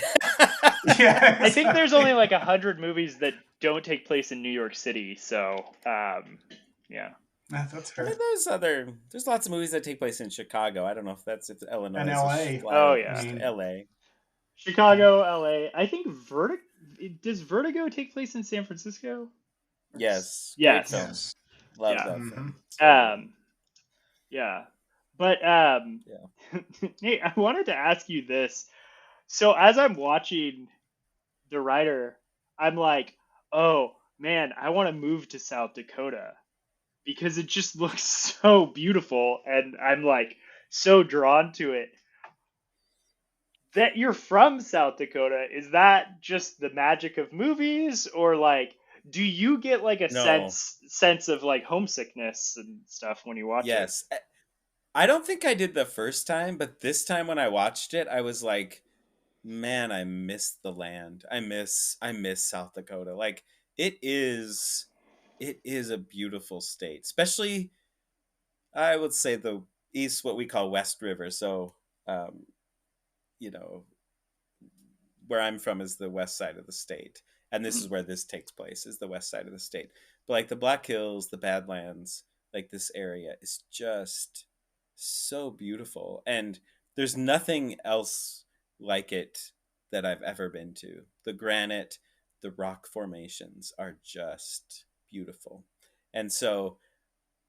Yeah, I think there's only exactly. like 100 movies that don't take place in New York City. So yeah. That's I mean, fair. there's lots of movies that take place in Chicago. I don't know if And Illinois is a LA. Oh flyover. I yeah. mean, L.A. yeah. Chicago, LA. I think does Vertigo take place in San Francisco? Yes, great film. Yes. Yes. Love Yeah. that Hmm. film. So good. Um yeah. But Yeah. Nate, I wanted to ask you this. So as I'm watching the writer, I'm like, oh man, I want to move to South Dakota because it just looks so beautiful, and I'm like so drawn to it. That you're from South Dakota, is that just the magic of movies, or like do you get like a No. sense of like homesickness and stuff when you watch it? Yes. I don't think I did the first time, but this time when I watched it, I was like, man, I miss the land. I miss South Dakota. Like it is a beautiful state. Especially I would say the east, what we call West River. So um, you know, where I'm from is the west side of the state. And this is Mhm. where this takes place, is the west side of the state. But like the Black Hills, the Badlands, like this area is just so beautiful. And there's nothing else like it that I've ever been to. The granite, the rock formations are just beautiful. And so,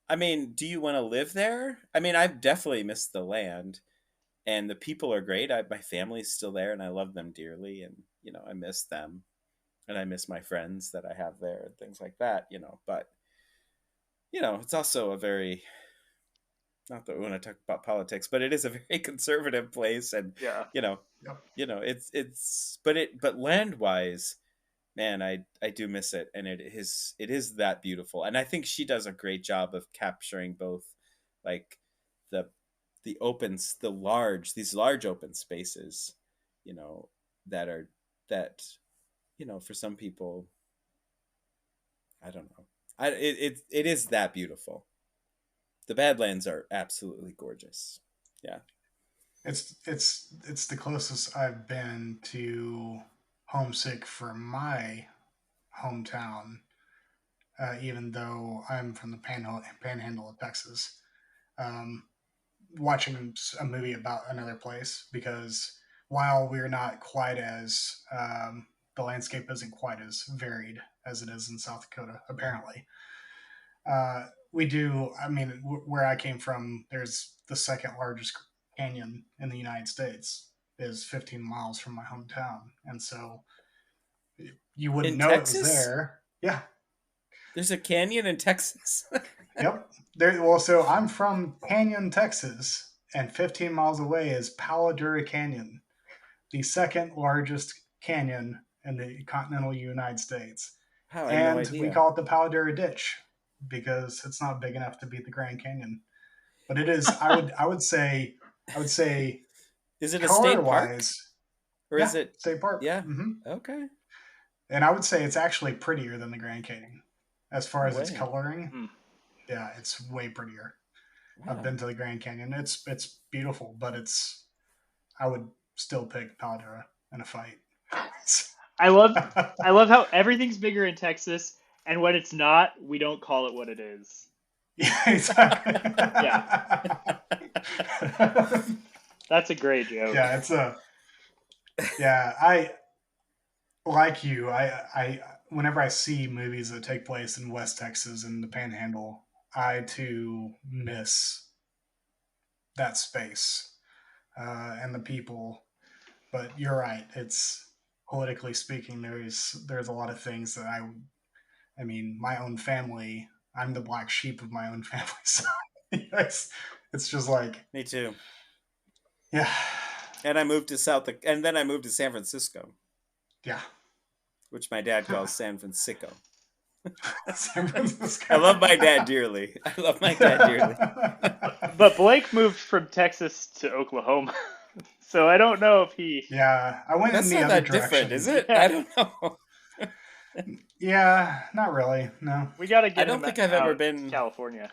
I mean, do you want to live there? I mean, I've definitely missed the land, and the people are great. My family's still there, and I love them dearly, and I miss them, and I miss my friends that I have there, and things like that. But it's also a very, not that we want to talk about politics, but it is a very conservative place, and Yeah. you know, Yep. but land wise, man, I do miss it, and it is that beautiful, and I think she does a great job of capturing both, like the these large open spaces, you know, that for some people, I don't know, it is that beautiful. The Badlands are absolutely gorgeous. Yeah. It's the closest I've been to homesick for my hometown, even though I'm from the Panhandle of Texas. Um, Watching a movie about another place because while we're not quite as the landscape isn't quite as varied as it is in South Dakota, apparently. We do. I mean, where I came from, there's the second largest canyon in the United States is 15 miles from my hometown, and so you wouldn't In know it was Texas, there. Yeah. there's a canyon in Texas. Yep. There. Well, so I'm from Canyon, Texas, and 15 miles away is Palo Duro Canyon, the second largest canyon in the continental United States, Wow, I had no and we idea. call it the Palo Duro Ditch because it's not big enough to be the Grand Canyon. But it is. I would say Is it a color state park wise, Or is it state park? Yeah. Hmm. Okay. And I would say it's actually prettier than the Grand Canyon as far as its Way. coloring. Hmm. Yeah, it's way prettier. I've Wow. been to the Grand Canyon. It's beautiful, but I would still pick Paladura in a fight. I love how everything's bigger in Texas, and when it's not, we don't call it what it is. Yeah, exactly. That's a great joke. Yeah, I like you. I whenever I see movies that take place in West Texas and the Panhandle, I too miss that space and the people. But you're right. It's politically speaking, there's a lot of things that I mean, my own family. I'm the black sheep of my own family, so it's just like, Me too. yeah, And then I moved to San Francisco, yeah. which my dad calls San Francisco. San Francisco. I love my dad dearly. But Blake moved from Texas to Oklahoma, so I don't know if he. Yeah, I went That's in the not other that direction. different, is it? Yeah. I don't know. Yeah, not really. No, We got to get. I don't him think I've out ever to been- California.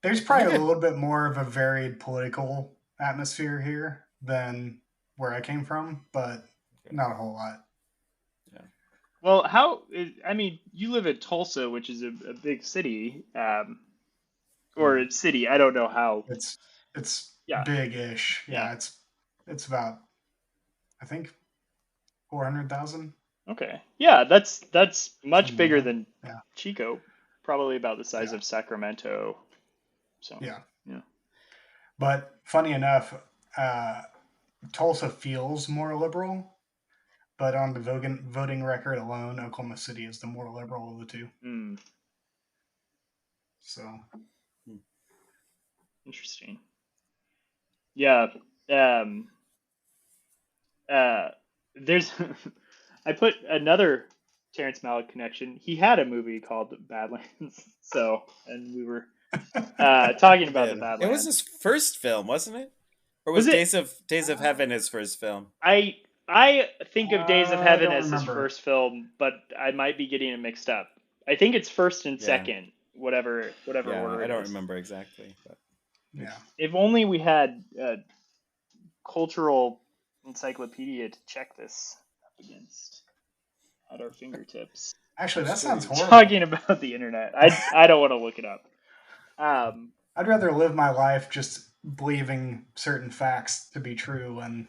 there's probably a little bit more of a varied political atmosphere here than where I came from, but not a whole lot. Well, I mean, you live in Tulsa, which is a big city, or a city. I don't know how. It's Yeah. big-ish. Yeah. Yeah, it's about, I think, 400,000. Okay, yeah, that's much Something bigger like that. than Yeah. Chico, probably about the size Yeah. of Sacramento. So Yeah. yeah. But funny enough, Tulsa feels more liberal, but on the voting record alone, Oklahoma City is the more liberal of the two. Mm, So interesting. Yeah. Um. There's. I put another Terrence Malick connection. He had a movie called Badlands. So, and we were talking about the It Badlands. was his first film, wasn't it? Or Was was it? Days of Heaven his first film? I think of Days of I Heaven don't as his remember. first film, but I might be getting it mixed up. I think it's first and Yeah. second, whatever Yeah, order I it don't is. remember exactly. But yeah, If only we had a cultural encyclopedia to check this up against at our fingertips. actually, that sounds horrible. Talking about the internet, I don't want to look it up. I'd rather live my life just believing certain facts to be true and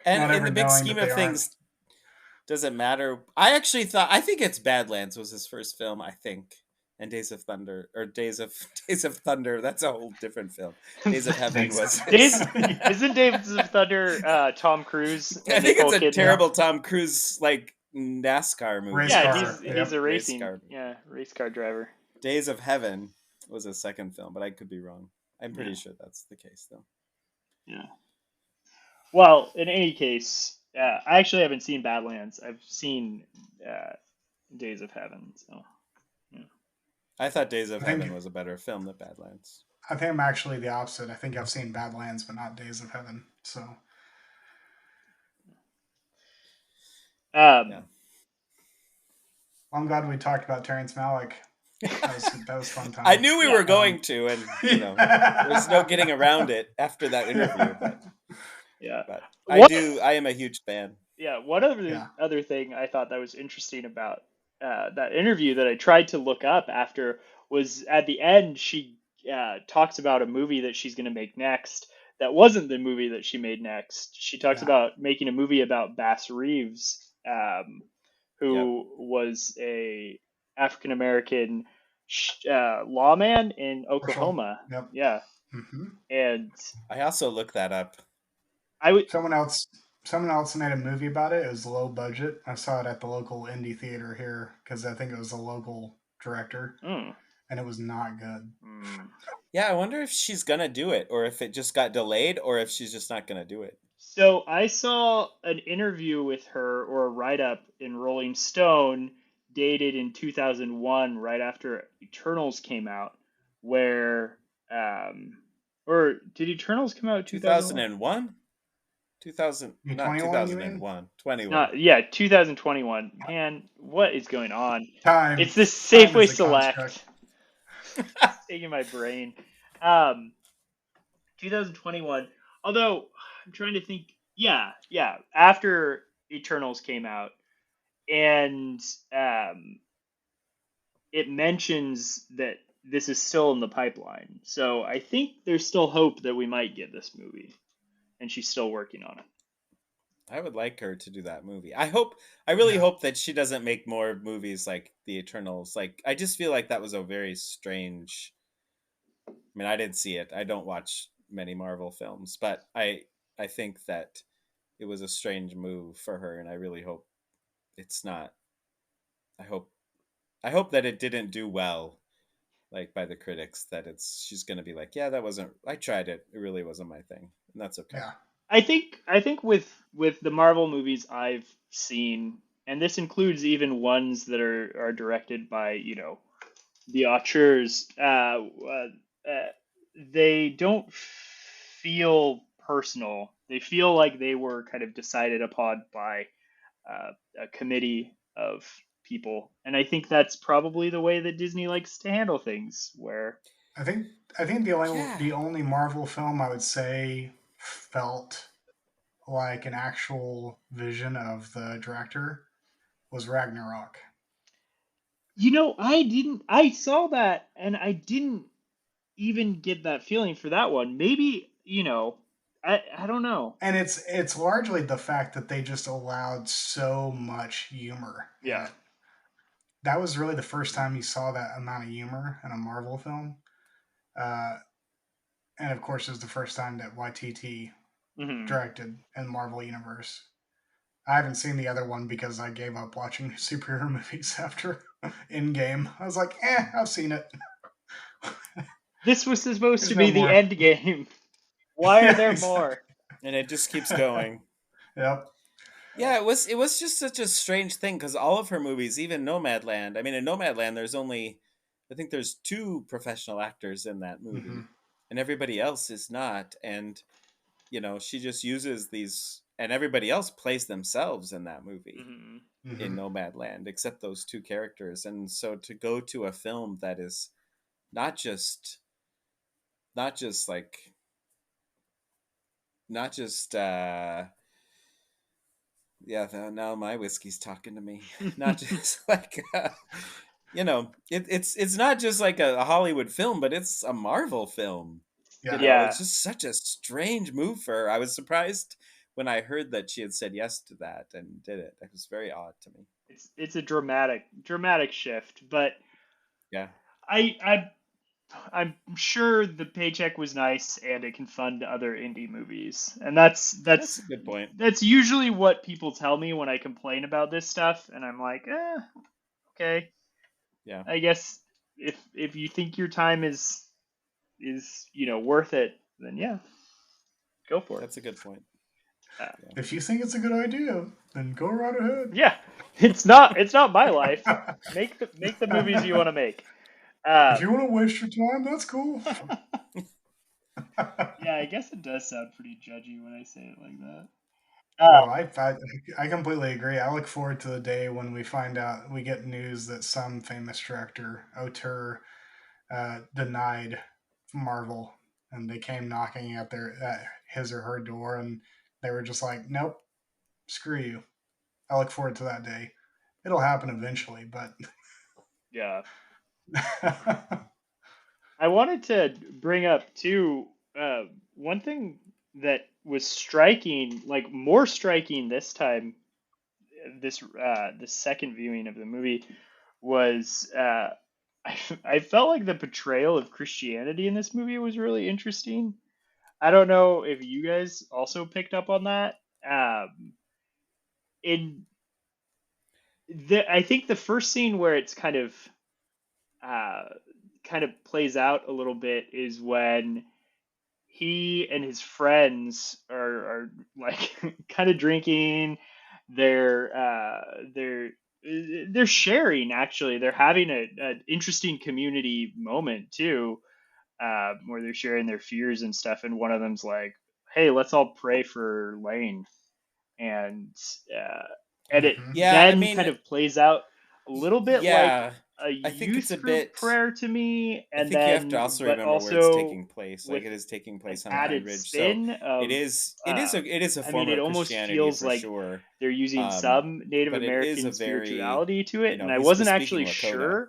and Not in ever the big knowing scheme that of they things, doesn't matter. I think it's Badlands was his first film, I think. And Days of Thunder, or Days of Thunder, that's a whole different film. Days of Heaven was Isn't Days of Thunder Tom Cruise? I and think Nicole it's a Kidman? terrible Tom Cruise like NASCAR movie. Race Yeah, car. he's a Race racing car. race car driver. Days of Heaven was a second film, but I could be wrong. I'm pretty Yeah. sure that's the case, though. Yeah. Well, in any case, I actually haven't seen Badlands. I've seen Days of Heaven. So I thought Days of I think- Heaven was a better film than Badlands. I think I'm actually the opposite. I think I've seen Badlands, but not Days of Heaven. So Yeah. I'm glad we talked about Terrence Malick. That was fun time. I knew we were going to, and there's no getting around it after that interview. Yeah. But What- I am a huge fan. Yeah. One other thing I thought that was interesting about that interview that I tried to look up after was at the end she talks about a movie that she's going to make next. That wasn't the movie that she made next. She talks about making a movie about Bass Reeves, who was a African American lawman in Oklahoma. Yep. Yeah, Mm-hmm. and I also looked that up. I would. Someone else made a movie about it. It was low budget. I saw it at the local indie theater here because I think it was a local director, and it was not good. Yeah, I wonder if she's gonna do it, or if it just got delayed, or if she's just not gonna do it. So I saw an interview with her, or a write-up in Rolling Stone, dated in 2001, right after Eternals came out, where or did Eternals come out in 2001? 2001? 2000, You not 21, you mean? 2001, 21. Yeah, 2021. Man, what is going on? Time. It's the Time Safeway is a construct. Select. It's taking my brain. Um, 2021. Although I'm trying to think. Yeah. After Eternals came out, and it mentions that this is still in the pipeline. So I think there's still hope that we might get this movie, and she's still working on it. I would like her to do that movie. I really Yeah. hope that she doesn't make more movies like The Eternals. Like, I just feel like that was a very strange. I mean, I didn't see it. I don't watch many Marvel films, but I think that it was a strange move for her, and I really hope it's not. I hope I hope that it didn't do well, like by the critics. That she's gonna be like, yeah, that wasn't. I tried it. It really wasn't my thing, and that's okay. Yeah. I think with the Marvel movies I've seen, and this includes even ones that are directed by the auteurs, they don't feel personal. They feel like they were kind of decided upon by a committee of people, and I think that's probably the way that Disney likes to handle things. Where I think Yeah. the only Marvel film I would say felt like an actual vision of the director was Ragnarok. I saw that and I didn't even get that feeling for that one. Maybe, I don't know. And it's largely the fact that they just allowed so much humor in Yeah. it. That was really the first time you saw that amount of humor in a Marvel film. Uh, and of course, it was the first time that YTT Hmm. directed in Marvel Universe. I haven't seen the other one because I gave up watching superhero movies after Endgame. I was like, I've seen it. This was supposed There's to no be the more. end game. Why are Yeah, there exactly. more? And it just keeps going. Yep. Yeah, it was just such a strange thing because all of her movies, even Nomadland. I mean, in Nomadland, I think there's two professional actors in that Hmm. movie, and everybody else is not. And she just uses these, and everybody else plays themselves in that movie Hmm. in Hmm. Nomadland, except those two characters. And so to go to a film that is not just, not just like, not just yeah, now my whiskey's talking to me. Not just like it's not just like a Hollywood film, but it's a Marvel film. Yeah. Yeah, It's just such a strange move for her. I was surprised when I heard that she had said yes to that and did it. It was very odd to me. it's a dramatic shift, but Yeah, I I I'm sure the paycheck was nice and it can fund other indie movies. And that's that's that's a good point. that's usually what people tell me when I complain about this stuff, and I'm like, okay. Yeah, I guess if you think your time is worth it, then yeah, go for it. that's a good point. Uh, Yeah. If you think it's a good idea, then go right ahead. yeah, it's not my life. Make the movies you want to make. If Uh, you want to waste your time, that's cool. yeah, I guess it does sound pretty judgy when I say it like that. Oh, Um, I completely agree. I look forward to the day when we get news that some famous director, auteur, denied Marvel, and they came knocking at his or her door, and they were just like, "Nope, screw you." I look forward to that day. It'll happen eventually, but yeah. I wanted to bring up too one thing that was striking, like more striking this time, this second viewing of the movie was I felt like the portrayal of Christianity in this movie was really interesting. I don't know if you guys also picked up on that. In I think the first scene where it's uh, kind of plays out a little bit is when he and his friends are like kind of drinking. They're they're sharing, actually. They're having an interesting community moment too, where they're sharing their fears and stuff. And one of them's like, hey, let's all pray for Lane, and uh, and it Hmm. Yeah, I then kind mean, of plays out a little bit like yeah, a I think it's youth a group bit. prayer to me, I and think you have to then also but remember where it's also taking place. Like with it is taking an place on the Pine added Ridge, so spin it of is it is a I mean, form it of almost Christianity feels for like sure. they're using Um, some Native but it is a American very, spirituality to it, you and know, I he wasn't was speaking actually Lakota sure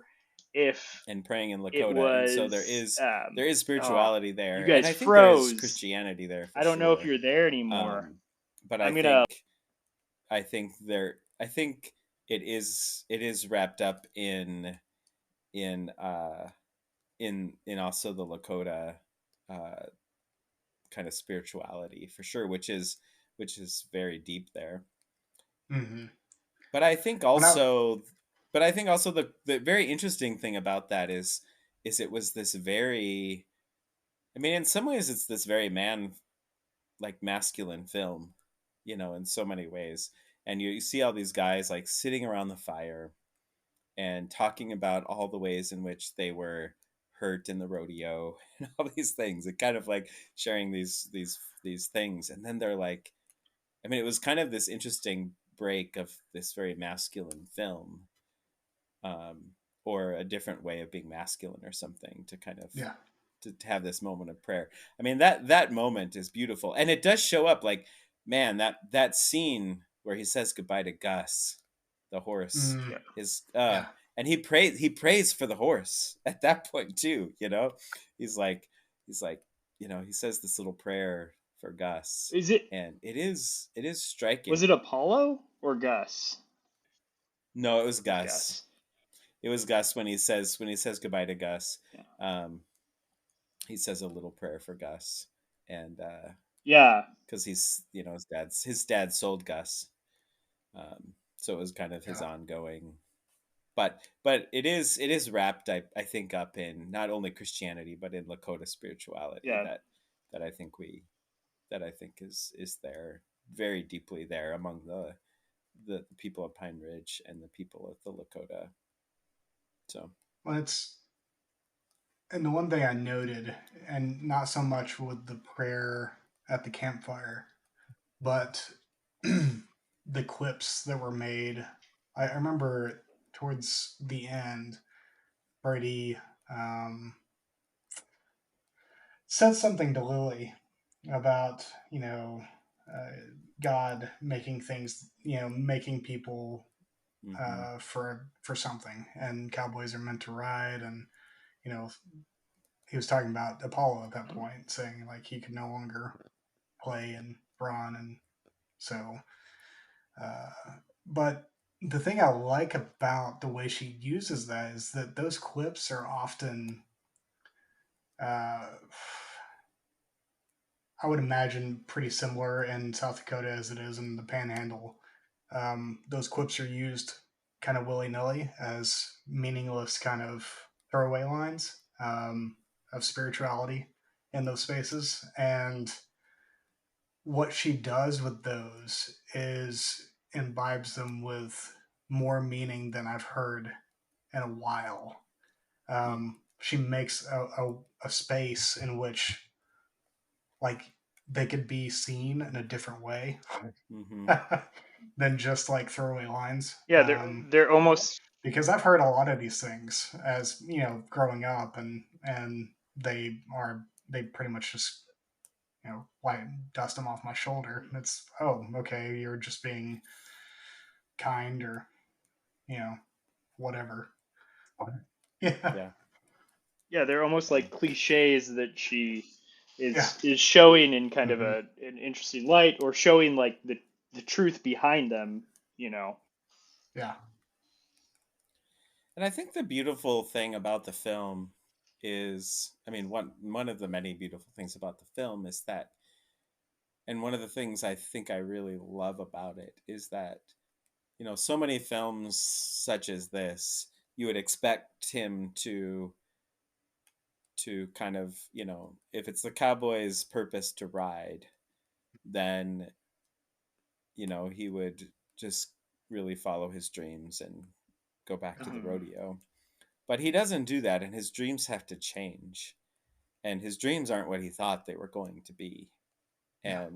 if and praying in it Lakota, and so was there is oh, spirituality you there, and guys I think there is froze. Christianity there for I don't know if sure. you're there anymore. Um, but I'm gonna I think it is wrapped up in in also the Lakota uh, kind of spirituality for sure, which is very deep there. Hmm. But I think When I also, but I think also the very interesting thing about that is it was this very, I mean, in some ways it's this very like masculine film, you know, in so many ways. And you see all these guys like sitting around the fire and talking about all the ways in which they were hurt in the rodeo and all these things, and kind of like sharing these things. And then they're like, I mean, it was kind of this interesting break of this very masculine film, um, or a different way of being masculine or something, to kind of Yeah. to have this moment of prayer. I mean, that moment is beautiful, and it does show up. Like, man, that scene where he says goodbye to Gus, the horse, Mm, yeah. is yeah. and he prays for the horse at that point too. You know, he's like he's like you know, he says this little prayer for Gus, Is it and it is was it striking. Apollo or Gus? No, it was It was Gus. Gus. It was Gus when he says goodbye to Gus. Yeah. Um, he says a little prayer for Gus, and Yeah. because he's, you know, his dad sold Gus, so it was kind of his Yeah. ongoing. But it is wrapped, I think, up in not only Christianity but in Lakota spirituality Yeah. that I think we that I think is there very deeply there among the people of Pine Ridge and the people of the Lakota. So. Well, and the one thing I noted, and not so much with the prayer at the campfire, but the clips that were made. I remember towards the end, Brady um, said something to Lily about, uh, God making things, making people Hmm. for something, and cowboys are meant to ride, and you know, he was talking about Apollo at that point, saying like he could no longer play and brawn, and so. But the thing I like about the way she uses that is that those clips are often, uh, I would imagine, pretty similar in South Dakota as it is in the Panhandle. Those clips are used kind of willy nilly as meaningless kind of throwaway lines of spirituality in those spaces. And what she does with those is imbibes them with more meaning than I've heard in a while. She makes a space in which, like, they could be seen in a different way Hmm. than just like throwaway lines. Yeah, they're almost Because I've heard a lot of these things as growing up, and they pretty much just like dust them off my shoulder. It's, oh, okay, you're just being kind, or whatever. Yeah, Yeah. yeah, they're almost like cliches that she yeah. is showing in kind of Hmm. an interesting light, or showing like the truth behind them, you know. Yeah. And I think the beautiful thing about the film is, I mean, one of the many beautiful things about the film is that, and one of the things I think I really love about it is that, you know, so many films such as this, you would expect him to kind of, you know, if it's the cowboy's purpose to ride, then, you know, he would just really follow his dreams and go back to the Mhm. rodeo. But he doesn't do that, and his dreams have to change. And his dreams aren't what he thought they were going to be. Yeah.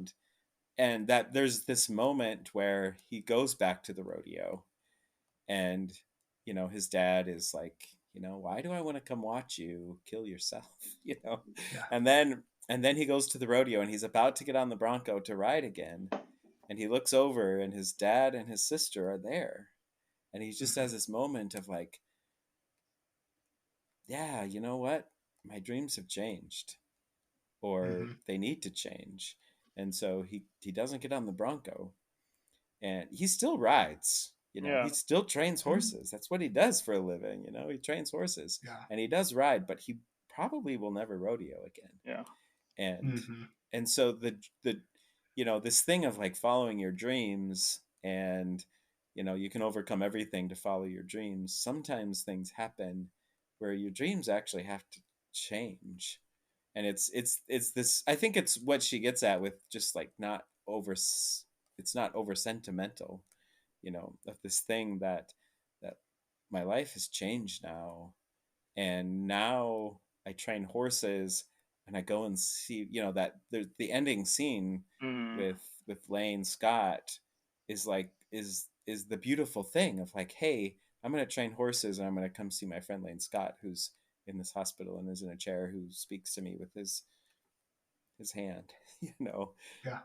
And that there's this moment where he goes back to the rodeo, and his dad is like, why do I want to come watch you kill yourself? you know Yeah. and then he goes to the rodeo, and he's about to get on the bronco to ride again, and he looks over, and his dad and his sister are there, and he just Hmm. has this moment of like, yeah, you know what, my dreams have changed, or Hmm. they need to change. And so he doesn't get on the bronco, and he still rides. He Yeah. still trains Hmm. horses. That's what he does for a living. He trains horses, Yeah. and he does ride, but he probably will never rodeo again. Yeah. And Hmm. and so the this thing of like following your dreams, and you can overcome everything to follow your dreams. Sometimes things happen where your dreams actually have to change, and it's this. I think it's what she gets at with just like not over. It's not over sentimental, of this thing that my life has changed now, and now I train horses, and I go and see, that the ending scene Mm. with Lane Scott is like is the beautiful thing of like, hey, I'm going to train horses, and I'm going to come see my friend Lane Scott, who's in this hospital and is in a chair, who speaks to me with his hand. you know Yeah.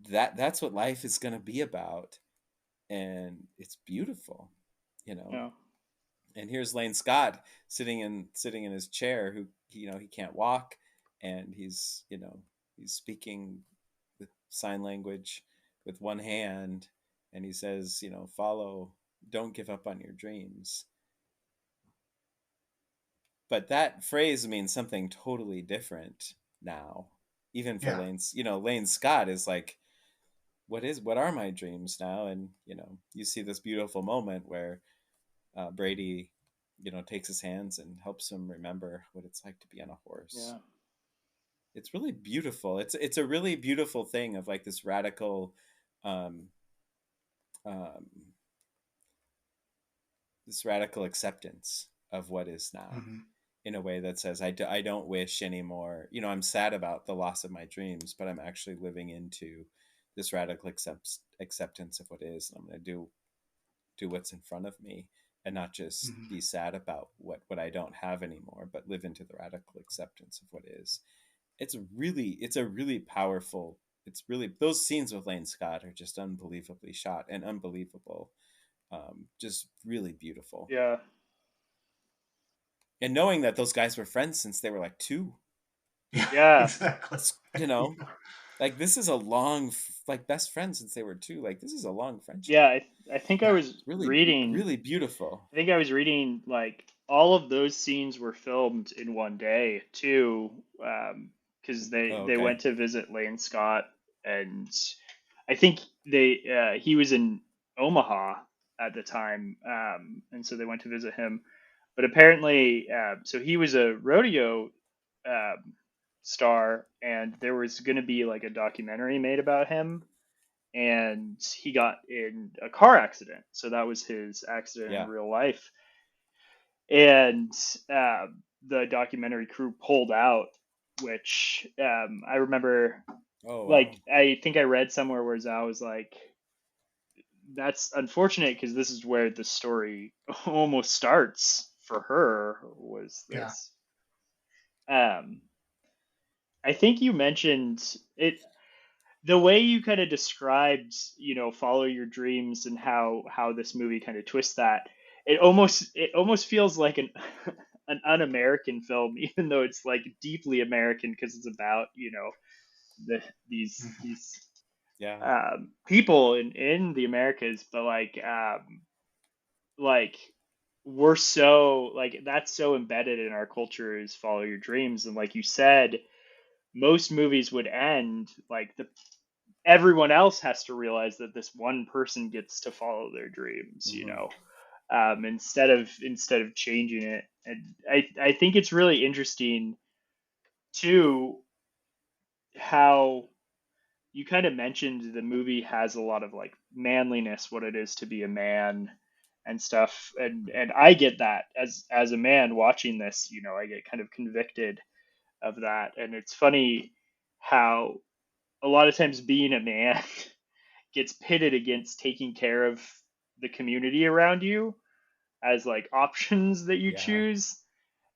that's what life is going to be about, and it's beautiful. you know Yeah. and here's Lane Scott sitting in his chair, who he can't walk, and he's speaking with sign language with one hand, and he says, follow, don't give up on your dreams. But that phrase means something totally different now, even for Yeah. Lane Scott is like, what are my dreams now? And you see this beautiful moment where Brady, takes his hands and helps him remember what it's like to be on a horse. Yeah. It's really beautiful. It's a really beautiful thing of like this radical, um, um, acceptance of what is now, Hmm. in a way that says, I don't wish anymore. I'm sad about the loss of my dreams, but I'm actually living into this radical acceptance of what is, and I'm going to do what's in front of me, and not just Hmm. be sad about what I don't have anymore, but live into the radical acceptance of what is. It's a really powerful. It's really, those scenes with Lane Scott are just unbelievably shot and unbelievable, just really beautiful. Yeah. And knowing that those guys were friends since they were like two, Yeah. Yeah. Exactly. it's, like, this is a long, like, best friends since they were two. Like, this is a long friendship. Yeah. I think I Yeah. was Really, reading. really beautiful. I think I was reading like all of those scenes were filmed in one day too, because Oh, they okay. went to visit Lane Scott, and I think he was in Omaha at the time, and so they went to visit him. But apparently, so he was a rodeo um, star, and there was going to be like a documentary made about him, and he got in a car accident. So that was his accident in Yeah. real life, and the documentary crew pulled out. Which I remember, Oh, like wow. I think I read somewhere where Zhao was like, "That's unfortunate because this is where the story almost starts for her." Was Yeah. this? Um, I think you mentioned it, the way you kind of described, follow your dreams, and how this movie kind of twists that. It almost feels like an an un-American film, even though it's like deeply American because it's about the Hmm. these Yeah. people in the Americas, but like we're so like that's so embedded in our culture is follow your dreams, and like you said, most movies would end like the everyone else has to realize that this one person gets to follow their dreams, Hmm. instead of changing it. And I think it's really interesting too how you kind of mentioned the movie has a lot of like manliness, what it is to be a man and stuff, and I get that as a man watching this, I get kind of convicted of that. And it's funny how a lot of times being a man gets pitted against taking care of the community around you as like options that you Yeah. choose.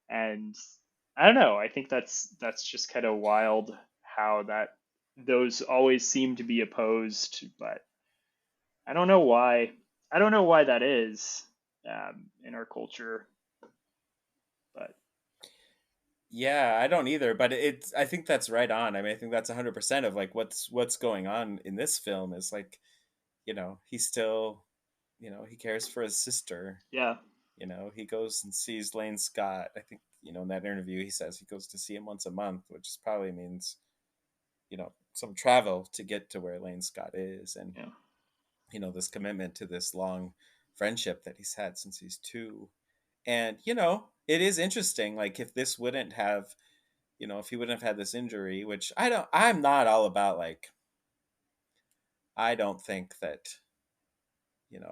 And I don't know, I think that's just kind of wild how that those always seem to be opposed, but I don't know why. I don't know why that is in our culture, but Yeah, I don't either, but it's I think that's right on. I mean, I think that's 100% of like what's going on in this film is like, he still, he cares for his sister. yeah, He goes and sees Lane Scott. I think, in that interview he says he goes to see him once a month, which probably means, some travel to get to where Lane Scott is, and yeah, this commitment to this long friendship that he's had since he's 2. And it is interesting, like if this wouldn't have, if he wouldn't have had this injury, which I'm not all about, like, I don't think that,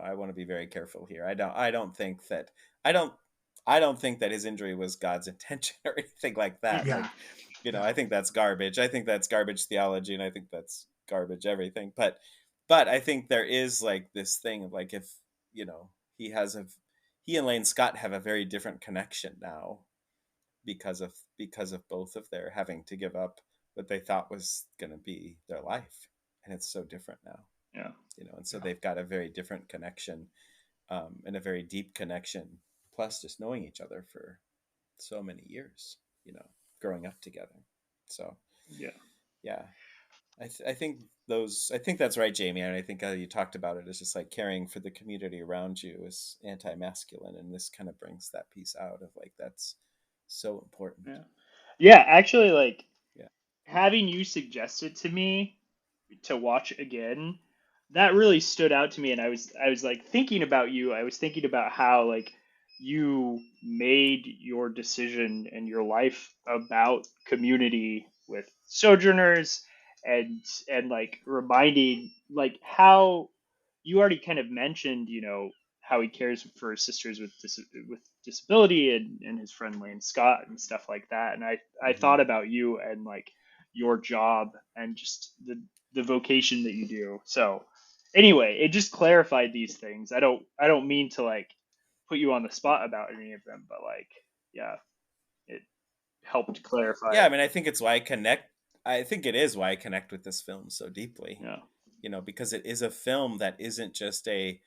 I want to be very careful here. I don't think that I don't I don't think that his injury was God's intention or anything like that. Yeah. Like, Yeah. I think that's garbage. I think that's garbage theology, and I think that's garbage everything. But I think there is like this thing of like, if, he has a he and Lane Scott have a very different connection now because of both of their having to give up what they thought was going to be their life, and it's so different now. yeah, And so Yeah. they've got a very different connection, and a very deep connection, plus just knowing each other for so many years, growing up together. So yeah, yeah, I think that's right, Jamie. And I think you talked about it as just like caring for the community around you is anti-masculine, and this kind of brings that piece out of like, that's so important. yeah. Yeah, actually, like Yeah. having you suggested to me to watch again, that really stood out to me, and I was like thinking about you. I was thinking about how like you made your decision and your life about community with sojourners, and like reminding like how you already kind of mentioned, how he cares for his sisters with with disability, and his friend Lane Scott and stuff like that. And I Hmm. thought about you and like your job and just the vocation that you do. So anyway, it just clarified these things. I don't mean to like put you on the spot about any of them, but like yeah, it helped clarify Yeah, I it. mean, I think it's why I connect. I think it is why I connect with this film so deeply. Yeah. Because it is a film that isn't just I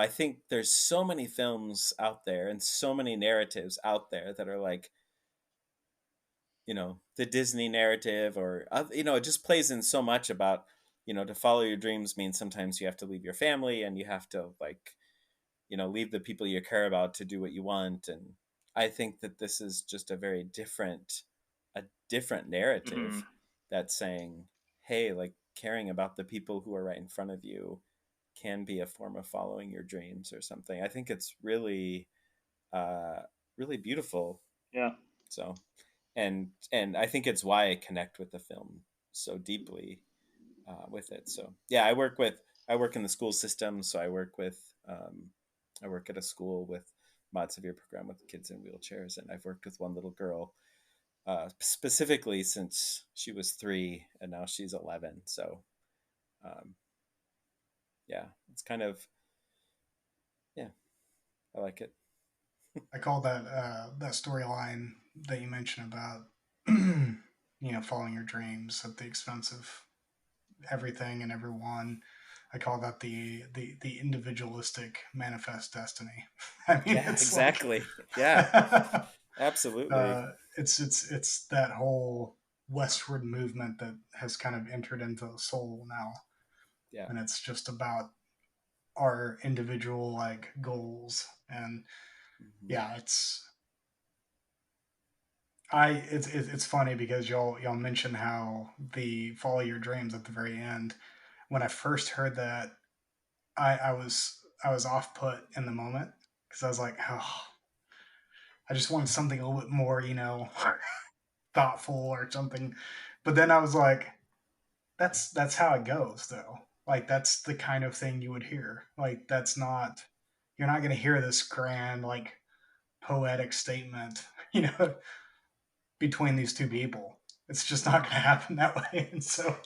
think there's so many films out there and so many narratives out there that are like, the Disney narrative, or it just plays in so much about, to follow your dreams means sometimes you have to leave your family, and you have to like, leave the people you care about to do what you want. And I think that this is just a different Hmm. narrative that's saying, hey, like, caring about the people who are right in front of you can be a form of following your dreams or something. I think it's really, uh, really beautiful. Yeah. So, and I think it's why I connect with the film so deeply, with it. So yeah, I work in the school system, so I work at a school with mod severe program with kids in wheelchairs, and I've worked with one little girl, specifically since she was 3, and now she's 11. So um, yeah, it's kind of, yeah, I like it. I call that storyline that you mentioned about following your dreams at the expense of everything and everyone. I call that the individualistic manifest destiny. I mean, Yeah, it's like exactly. Yeah, absolutely. it's that whole westward movement that has kind of entered into the soul now, Yeah. and it's just about our individual like goals. And Hmm. yeah, it's funny because y'all mentioned how the follow your dreams at the very end. When I first heard that, I was off put in the moment because I was like, oh, I just wanted something a little bit more, thoughtful or something. But then I was like, that's how it goes though. Like that's the kind of thing you would hear. Like that's not you're not gonna hear this grand like poetic statement, you know, between these two people. It's just not going to happen that way. And so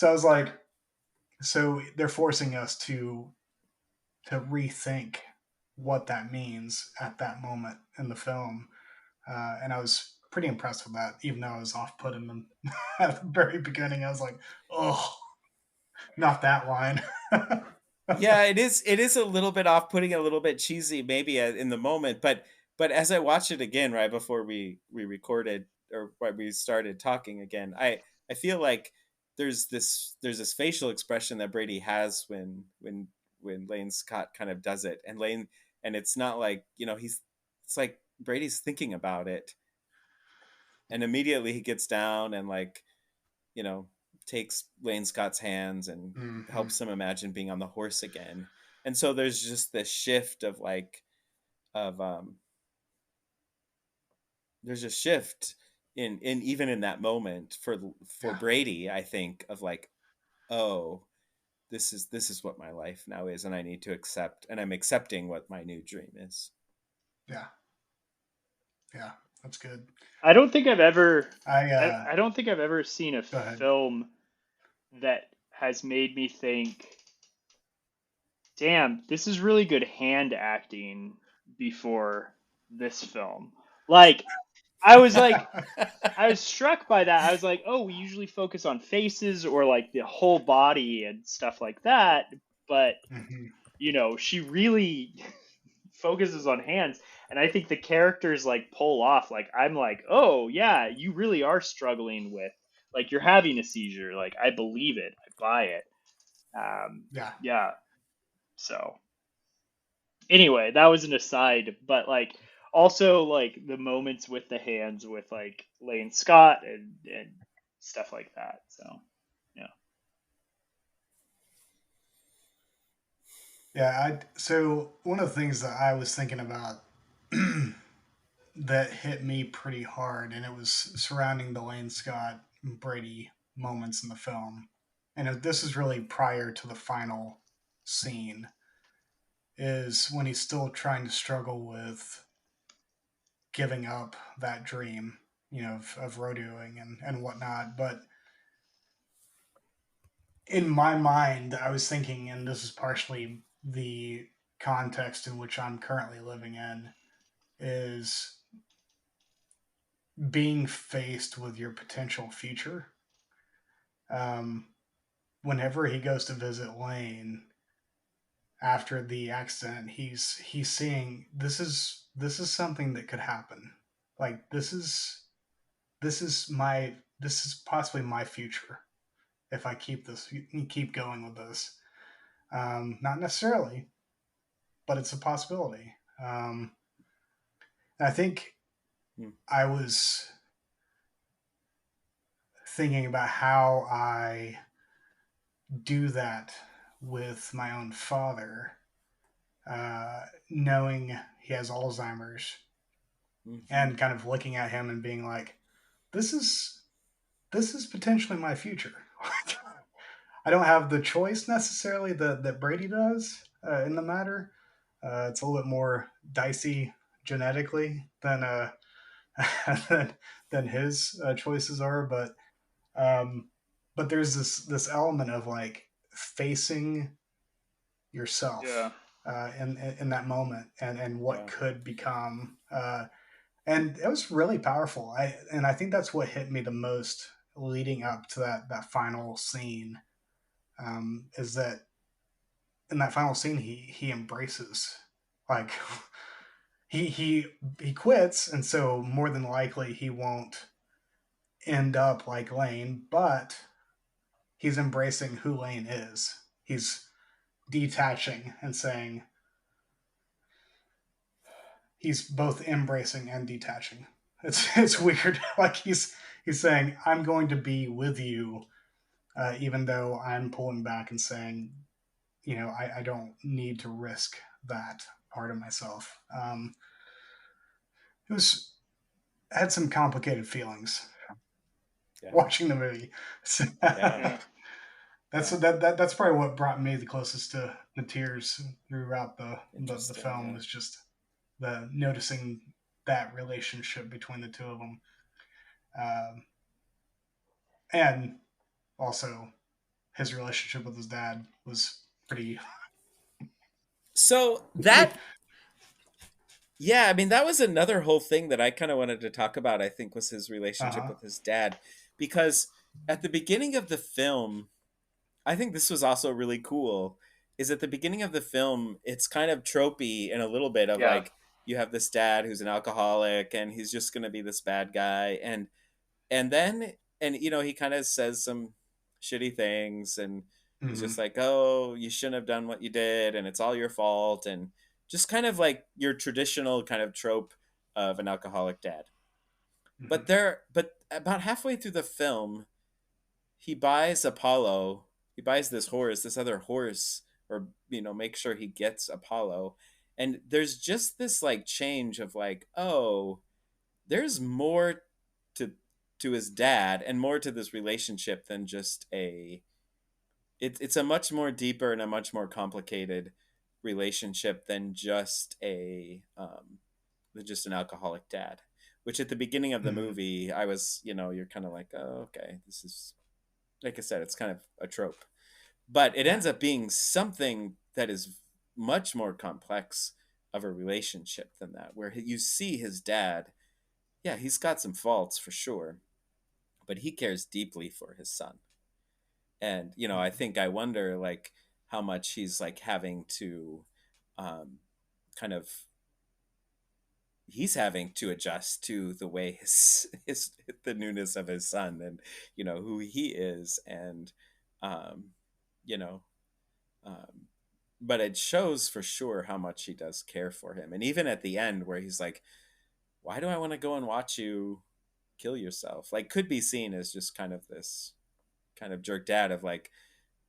I was like, so they're forcing us to rethink what that means at that moment in the film, and I was pretty impressed with that. Even though I was off putting them at the very beginning, I was like, oh, not that line. Yeah, it is. It is a little bit off-putting, a little bit cheesy, maybe in the moment. But as I watched it again right before we recorded or when we started talking again, I feel like there's this facial expression that Brady has when Lane Scott kind of does it, and it's not like it's like Brady's thinking about it, and immediately he gets down and like you know, takes Lane Scott's hands and Mm-hmm. helps him imagine being on the horse again. And so there's just this shift of like, of there's a shift in even in that moment for Yeah, Brady, I think of like, oh, this is what my life now is, and I need to accept, and I'm accepting what my new dream is. yeah, yeah. That's good. I don't think I've ever I I don't think I've ever seen a Go ahead. film that has made me think, damn, this is really good hand acting before this film. Like I was like I was struck by that. I was like, oh, we usually focus on faces or like the whole body and stuff like that, but Hmm. she really focuses on hands. And I think the characters like pull off. Like I'm like, oh yeah, you really are struggling with like you're having a seizure. Like I believe it, I buy it. Yeah, Yeah. So anyway, that was an aside, but like also like the moments with the hands with like Lane Scott and stuff like that. So yeah. yeah. So one of the things that I was thinking about that hit me pretty hard, and it was surrounding the Lane Scott and Brady moments in the film, and this is really prior to the final scene, is when he's still trying to struggle with giving up that dream, of rodeoing and whatnot. But in my mind, I was thinking, and this is partially the context in which I'm currently living in, is being faced with your potential future. Um, Whenever he goes to visit Lane after the accident, he's seeing this is something that could happen. Like this is possibly my future if I keep going with this. Not necessarily, but it's a possibility. I think Hmm. I was thinking about how I do that with my own father, knowing he has Alzheimer's, Mm-hmm. and kind of looking at him and being like, "This is this is potentially my future." I don't have the choice necessarily that Brady does in the matter. It's a little bit more dicey genetically than, than his choices are, um, but there's this element of like facing Yeah. yourself in that moment and what Yeah. could become. And it was really powerful. I think that's what hit me the most leading up to that final scene. Is that in that final scene he embraces, like, he he quits, and so more than likely he won't end up like Lane, but he's embracing who Lane is. He's detaching and saying, he's both embracing and detaching. It's weird. Like he's saying, I'm going to be with you, even though I'm pulling back and saying, I don't need to risk that part of myself. It was had some complicated feelings Yeah. watching the movie. So, Yeah. Yeah. that's Yeah. that's probably what brought me the closest to the tears throughout the Interesting. film, Yeah. was just the noticing that relationship between the two of them. Um, And also, his relationship with his dad was pretty. So that, yeah, I mean, that was another whole thing that I kind of wanted to talk about, I think, was his relationship Uh-huh. with his dad. Because at the beginning of the film, I think this was also really cool, is at the beginning of the film, it's kind of tropey in a little bit of Yeah. like, you have this dad who's an alcoholic and he's just going to be this bad guy. And then, and he kind of says some shitty things, and he's just Mm-hmm. like, oh, you shouldn't have done what you did and it's all your fault, and just kind of like your traditional kind of trope of an alcoholic dad. Mm-hmm. But about halfway through the film, he buys Apollo. He buys this other horse, or make sure he gets Apollo. And there's just this like change of like, oh, there's more to his dad and more to this relationship than just it's a much more deeper and a much more complicated relationship than just an alcoholic dad. Which at the beginning of the Mm-hmm. movie, I was, you're kind of like, oh, okay, this is, like I said, it's kind of a trope, but it Yeah. ends up being something that is much more complex of a relationship than that, where you see his dad. Yeah, he's got some faults for sure, but he cares deeply for his son. And I Mm-hmm. think, I wonder like how much he's like having to um, kind of he's having to adjust to the way his the newness of his son, and who he is, and um you know um but it shows for sure how much he does care for him. And even at the end where he's like, why do I want to go and watch you kill yourself, like, could be seen as just kind of this kind of jerk dad of like,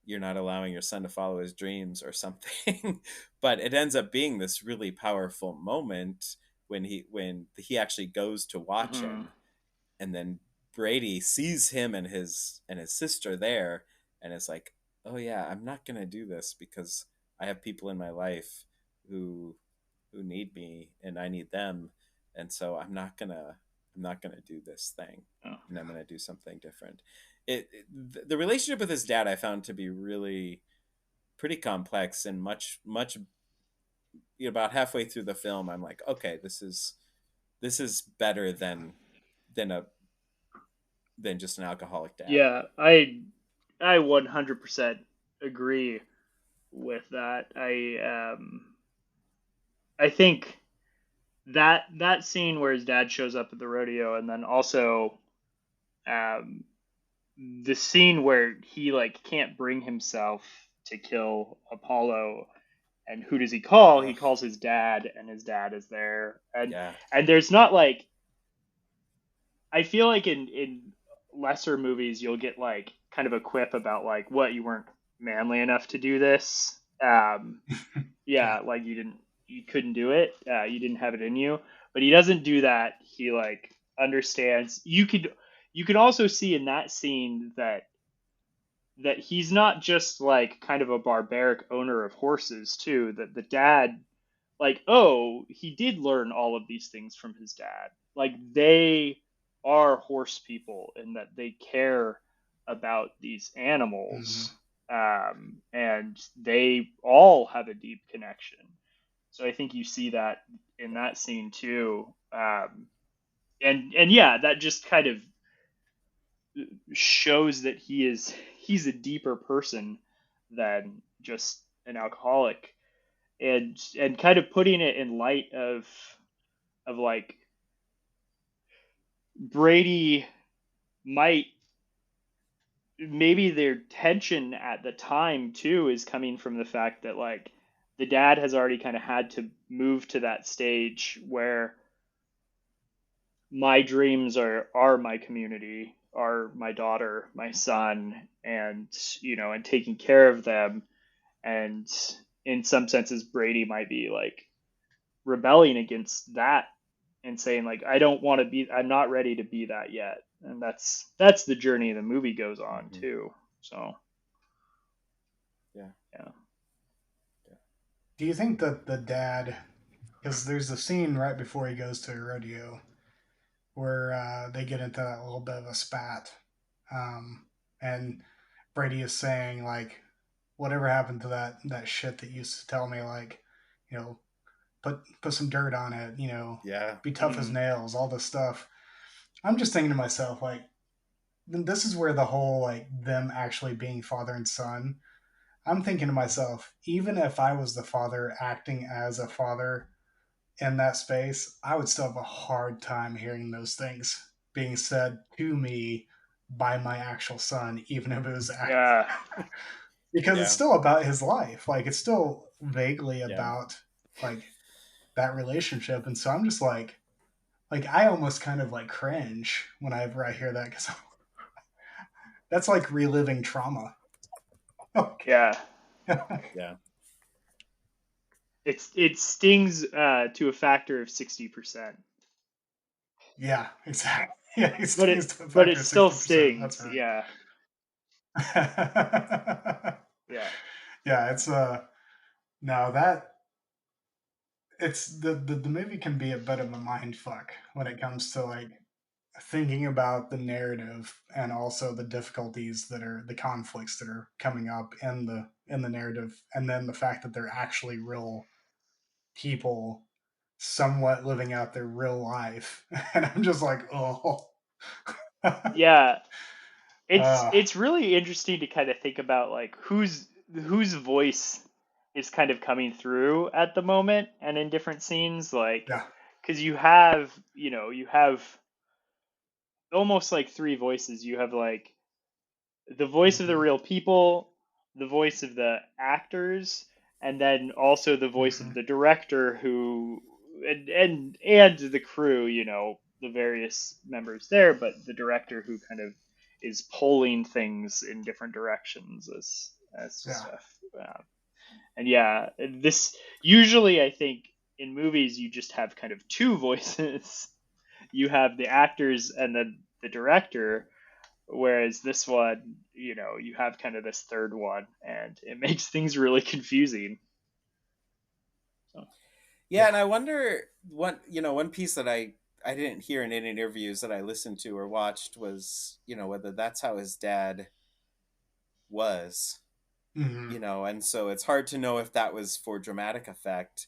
you're not allowing your son to follow his dreams or something. But it ends up being this really powerful moment when he actually goes to watch Hmm. him, and then Brady sees him and his sister there, and is like, oh yeah, I'm not gonna do this because I have people in my life who need me and I need them, and so I'm not gonna do this thing, Oh. and I'm gonna do something different. The relationship with his dad I found to be really pretty complex, and much about halfway through the film I'm like, okay, this is better than a than just an alcoholic dad. Yeah, I 100% agree with that. I think that scene where his dad shows up at the rodeo, and then also um, the scene where he like can't bring himself to kill Apollo, and who does he call? He Ugh, calls his dad, and his dad is there, yeah. and there's not like, I feel like in lesser movies you'll get like kind of a quip about like, what, you weren't manly enough to do this. Yeah. Yeah, like you couldn't do it. You didn't have it in you. But he doesn't do that. He like understands. You could also see in that scene that he's not just like kind of a barbaric owner of horses too. That the dad, like, oh, he did learn all of these things from his dad. Like, they are horse people in that they care about these Mm-hmm. animals, and they all have a deep connection. So I think you see that in that scene too. And yeah, that just kind of shows that he's a deeper person than just an alcoholic, and kind of putting it in light of like, Brady might, maybe their tension at the time too is coming from the fact that like the dad has already kind of had to move to that stage where my dreams are my community, are my daughter, my son, and and taking care of them. And in some senses Brady might be like rebelling against that and saying like, I don't want to be, I'm not ready to be that yet. And that's the journey the movie goes on Hmm. too. So Yeah. yeah. Yeah. Do you think that the dad, because there's a scene right before he goes to a rodeo where they get into that little bit of a spat And Brady is saying like, whatever happened to that shit that used to tell me like, you know, put some dirt on it, Yeah. be tough as nails, all this stuff. I'm just thinking to myself like, this is where the whole like them actually being father and son. I'm thinking to myself, even if I was the father acting as a father in that space, I would still have a hard time hearing those things being said to me by my actual son, even if it was Yeah. because it's Yeah. still about his life. Like it's still vaguely Yeah. about like that relationship, and so I'm just like I almost kind of like cringe whenever I hear that because that's like reliving trauma. Yeah. Yeah. It stings to a factor of 60%. Yeah, exactly. Yeah, he But stings to a it factor of still 60%. That's stings. right. Yeah. Yeah. Yeah, it's no that it's the movie can be a bit of a mind fuck when it comes to like thinking about the narrative and also the difficulties that are the conflicts that are coming up in the narrative, and then the fact that they're actually real people somewhat living out their real life. And I'm just like, oh. Yeah. uh, It's really interesting to kind of think about like whose voice is kind of coming through at the moment and in different scenes, like yeah. because you have almost like three voices. You have like the voice of the Hmm. real people, the voice of the actors, and then also the voice of Hmm. the director who and the crew, the various members there, but the director who kind of is pulling things in different directions as to Yeah. stuff. And yeah, this usually I think in movies you just have kind of two voices. You have the actors and then the director, whereas this one, you have kind of this third one, and it makes things really confusing. So, Yeah, Yeah. and I wonder one piece that I didn't hear in any interviews that I listened to or watched was, whether that's how his dad was, Hmm. and so it's hard to know if that was for dramatic effect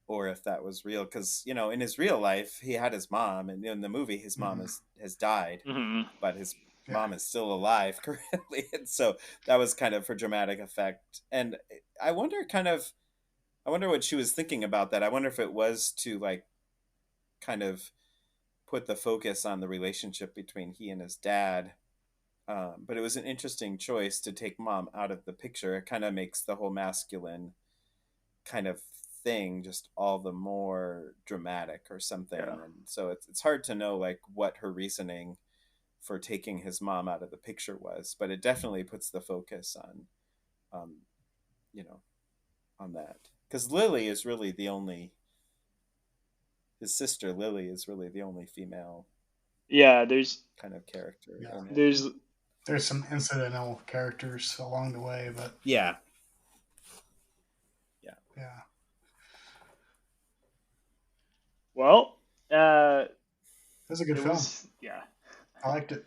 or if that was real because, in his real life, he had his mom, and in the movie his mom Hmm. has died, hmm but his Yeah. mom is still alive currently. And so that was kind of for dramatic effect. And I wonder I wonder what she was thinking about that. I wonder if it was to like kind of put the focus on the relationship between he and his dad. But it was an interesting choice to take mom out of the picture. It kind of makes the whole masculine kind of thing just all the more dramatic or yeah, something. And so it's hard to know like what her reasoning for taking his mom out of the picture was, but it definitely puts the focus um, you know, on that. Because Lily is really the only his sister Lily is really the only female yeah. kind of character Yeah. in it. There's There's some incidental characters along the way, but Yeah, yeah, yeah. well, It was a good it film. was yeah, I liked it.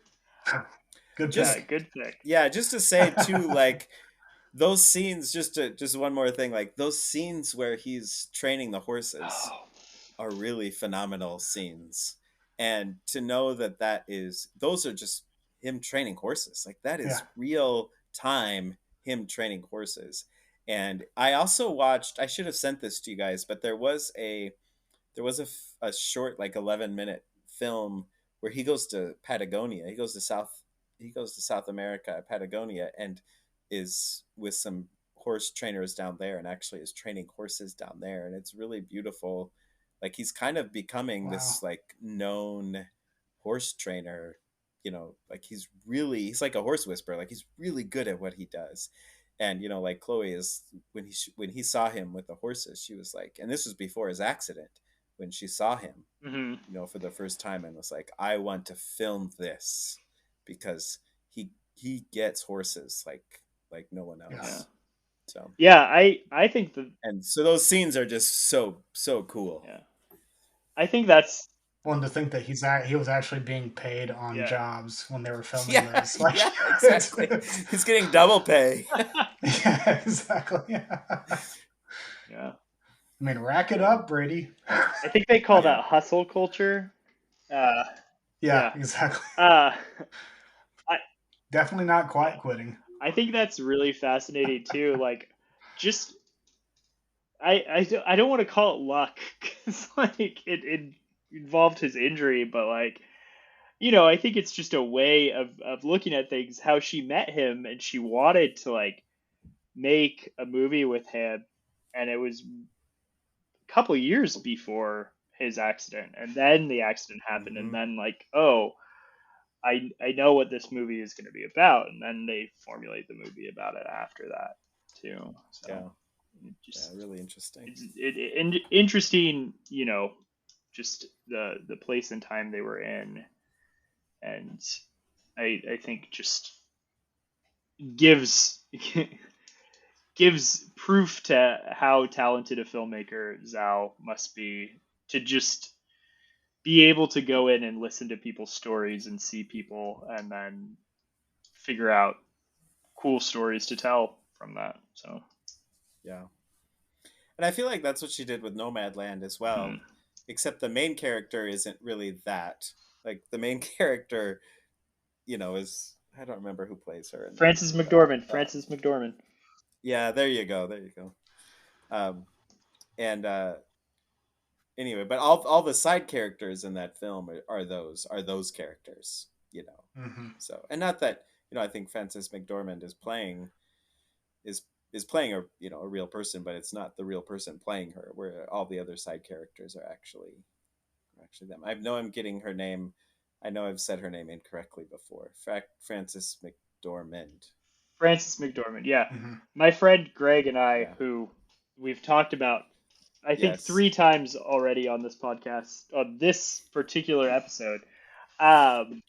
Good just yeah, pick. good pick. yeah. Just to say too, like those scenes. Just one more thing, like those scenes where he's training the horses Oh, are really phenomenal scenes, and to know that those are just him training horses. Like that Yeah. is real time him training horses. And I also watched. I should have sent this to you guys, but there was a short like 11-minute film where he goes to Patagonia. He goes to South America, Patagonia, and is with some horse trainers down there, and actually is training horses down there, and it's really beautiful. Like he's kind of becoming Wow. this like known horse trainer. Like he's like a horse whisperer. Like he's really good at what he does. And like Chloe is when he saw him with the horses, she was like, and this was before his accident, when she saw him, hmm for the first time, and was like, I want to film this because he gets horses like no one Yeah. yeah, else. So, yeah. I think that and so those scenes are just so cool. yeah, I think that's Well, to think that he was actually being paid on Yeah. jobs when they were filming Yeah, this. Like, yeah, exactly. He's getting double pay. yeah, exactly. Yeah. Yeah. I mean, rack it up, Brady. I think they call Yeah. that hustle culture. Uh, Yeah, yeah. exactly. Uh, I Definitely not yeah. quite quitting. I think that's really fascinating too. Like, just I don't want to call it luck because like it involved his injury, but like I think it's just a way of looking at things. How she met him and she wanted to like make a movie with him, and it was a couple years before his accident, and then the accident happened, and Hmm. then like I know what this movie is going to be about, and then they formulate the movie about it after that too. Yeah. So it Yeah, just really interesting. interesting, just the place and time they were in, and I think just gives gives proof to how talented a filmmaker Zhao must be to just be able to go in and listen to people's stories and see people and then figure out cool stories to tell from that. So, Yeah. And I feel like that's what she did with Nomadland as well, hmm. except the main character isn't really that. Like the main character, is I don't remember who plays her in that, Frances but McDormand. Frances McDormand. yeah, there you go. There you go. Um, and anyway, but all the side characters in that film are those characters, Hmm. So, and not that, I think Frances McDormand is is playing a real person, but it's not the real person playing her. Where all the other side characters are actually them. I know I'm getting her name. I know I've said her name incorrectly before. Frances McDormand. Frances McDormand. Yeah, Hmm. my friend Greg and I, Yeah. who we've talked about, I think Yes. 3 times already on this podcast, on this particular episode. Um,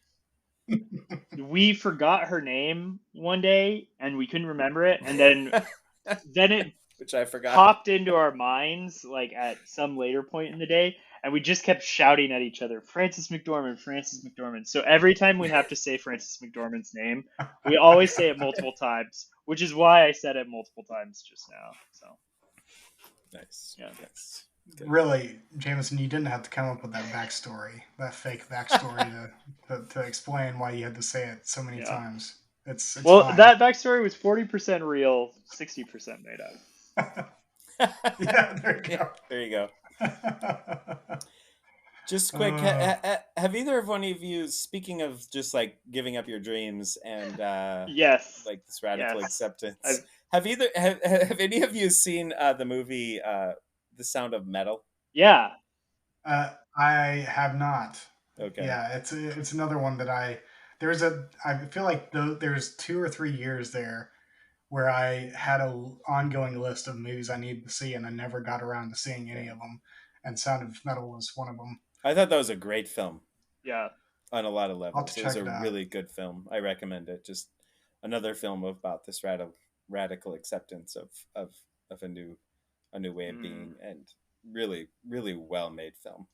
we forgot her name one day and we couldn't remember it, and then it Which I forgot. popped into our minds like at some later point in the day, and we just kept shouting at each other, Frances McDormand, Frances McDormand. So every time we have to say Frances McDormand's name, we always say it multiple times, which is why I said it multiple times just now. So Nice. yeah. Nice. Good. Really, Jamison, you didn't have to come up with that backstory, that fake backstory to explain why you had to say it so many Yeah. times. It's Well, fine. that backstory was 40% real, 60% made up. Yeah, there you Yeah, go. there you go. Just quick, Uh, have either of one of you, speaking of just like giving up your dreams and Yes. like this radical Yes. acceptance, have any of you seen the movie The Sound of Metal? Yeah. I have not. Okay. Yeah, it's another one that I feel like there's 2 or 3 years there where I had a ongoing list of movies I needed to see, and I never got around to seeing any Yeah. of them. And Sound of Metal was one of them. I thought that was a great film Yeah. on a lot of I'll have to levels. It was check a it out. really good film. I recommend it. Just another film about this radical acceptance of a new way of being, and really, really well made film.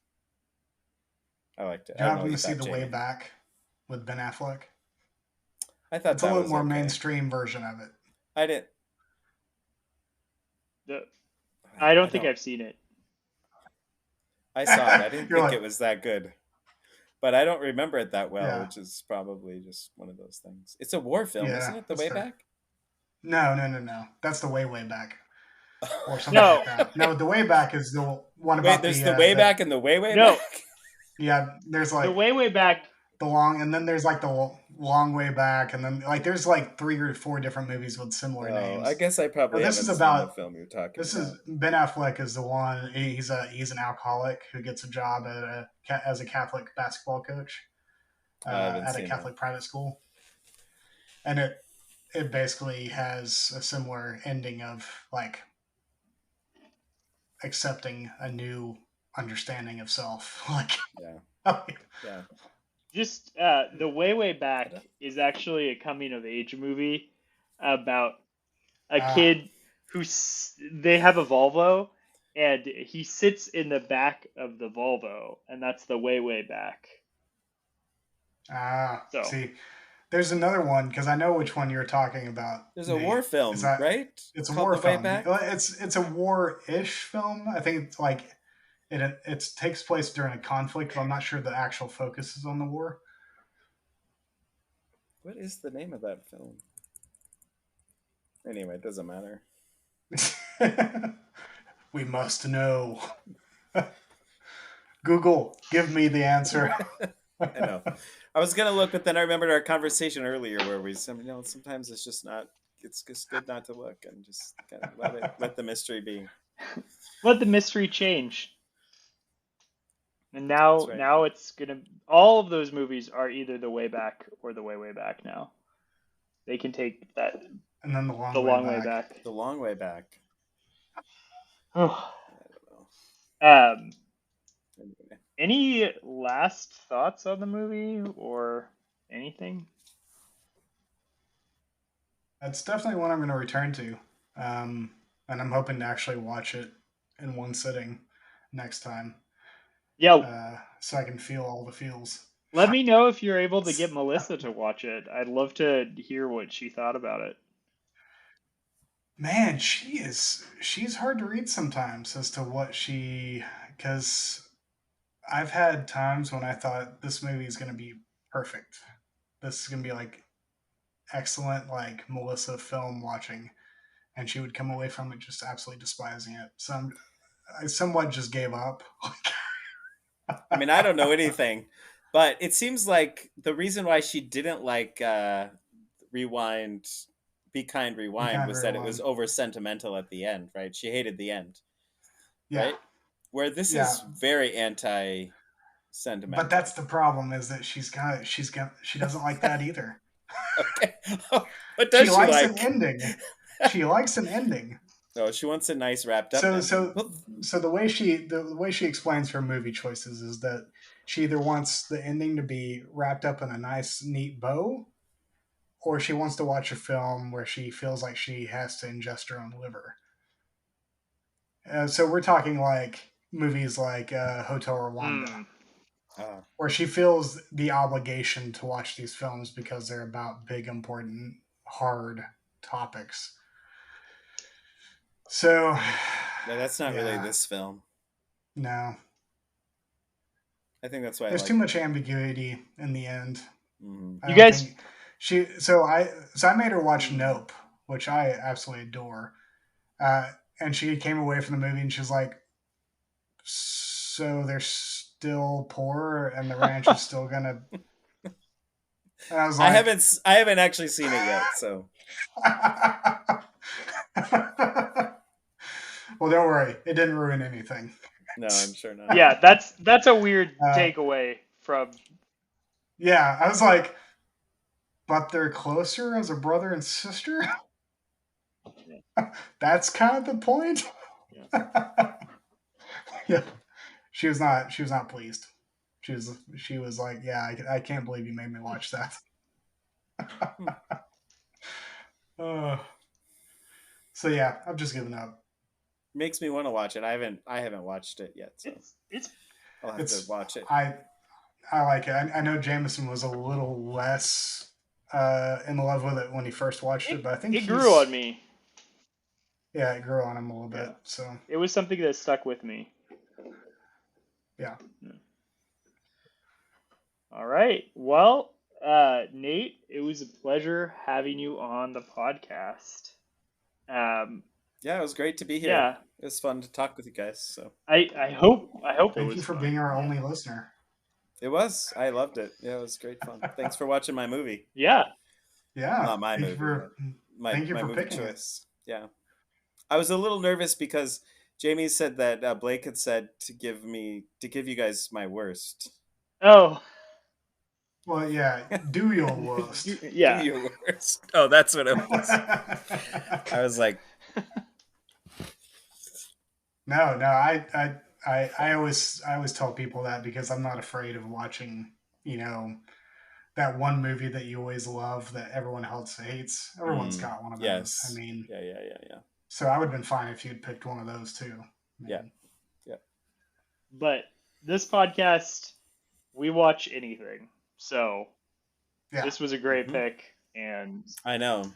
I liked it. Do I you don't know happen what to you see thought, The Way Jamie. Back with Ben Affleck? I thought It's a that little was more okay. mainstream version of it. I didn't. The, I I don't think don't. I've seen it. I saw it. I didn't You're think like, it was that good, but I don't remember it that well, yeah, which is probably just one of those things. It's a war film, isn't yeah, it? The that's Way fair. Back. No. That's The Way Back. Or something No. like that. No, The Way Back is the one Wait, about there's the Way Back and the Way No. Back. yeah. There's The like way back. the long, and then there's like the long way back, and then like there's like 3 or 4 different movies with similar Oh, I names. guess I Now, probably this is haven't seen the about film you're talking this about. is Ben Affleck is the one. He's an alcoholic who gets a job as a Catholic basketball coach I haven't at a seen that. Catholic private school, and it basically has a similar ending of like accepting a new understanding of self. Like, Yeah, yeah. Just the way back is actually a coming of age movie about a uh, kid they have a Volvo, and he sits in the back of the Volvo, and that's the way, way back. So See, there's another one because I know which one you're talking about. There's a Nate. war film, right? It's a Called war The Way film. Back? It's a war-ish film. I think it's like it takes place during a conflict, but I'm not sure the actual focus is on the war. What is the name of that film? Anyway, it doesn't matter. We must know. Google, give me the answer. I know. I was gonna look, but then I remembered our conversation earlier where we said, sometimes it's just not. It's just good not to look and just kind of let the mystery be. let the mystery change. And now, Right. now it's gonna. All of those movies are either the way back or the way, way back. Now, they can take that. And then the long way back. The Long Way Back. Oh. I don't know. Anyway. Any last thoughts on the movie or anything? That's definitely one I'm going to return to. And I'm hoping to actually watch it in one sitting next time. Yeah. So I can feel all the feels. Let me know if you're able to get Melissa to watch it. I'd love to hear what she thought about it. Man, she's hard to read sometimes as to what because I've had times when I thought this movie is going to be perfect. This is going to be like excellent, like Melissa film watching, and she would come away from it just absolutely despising it. So I somewhat just gave up. I mean, I don't know anything, but it seems like the reason why she didn't like Rewind, Be Kind, Rewind was that it was over sentimental at the end, right? She hated the end, right? Where this is very anti-sentimental. But that's the problem, is that she doesn't like that either. Okay. What does she likes like? An ending. She likes an ending. No, she wants a nice wrapped up. So the way she explains her movie choices is that she either wants the ending to be wrapped up in a nice, neat bow, or she wants to watch a film where she feels like she has to ingest her own liver. So we're talking like movies like Hotel Rwanda, where she feels the obligation to watch these films because they're about big, important, hard topics. So, no, that's not really this film. No. I think that's why there's too much ambiguity in the end. Mm-hmm. You guys, I made her watch Nope, which I absolutely adore, and she came away from the movie and she's like, "So they're still poor and the ranch is still gonna." And I was like, I haven't actually seen it yet, so. Well, don't worry. It didn't ruin anything. No, I'm sure not. Yeah, that's a weird takeaway from. Yeah, I was like, but they're closer as a brother and sister? That's kind of the point. Yeah. She was not pleased. She was like, yeah, I can't believe you made me watch that. So yeah, I've just given up. Makes me want to watch it. I haven't watched it yet, so I'll have to watch it. I like it. I know Jamison was a little less in love with it when he first watched it, but I think it grew on me. Yeah, it grew on him a little bit. So it was something that stuck with me. Yeah. All right. Well, Nate, it was a pleasure having you on the podcast. Yeah, it was great to be here. Yeah. It was fun to talk with you guys. So I hope Thank you for being our only listener. It was. I loved it. Yeah, it was great fun. Thanks for watching my movie. Yeah. Yeah. Not my movie. My movie choice. Yeah. I was a little nervous because Jamie said that Blake had said to give you guys my worst. Oh. Well, yeah. Do your worst. Yeah. Do your worst. Oh, that's what it was. I was like, No. I always tell people that because I'm not afraid of watching, that one movie that you always love that everyone else hates. Everyone's got one of those. Yes. I mean, yeah. So I would have been fine if you'd picked one of those too. Yeah. But this podcast, we watch anything. So Yeah. this was a great pick, and I know.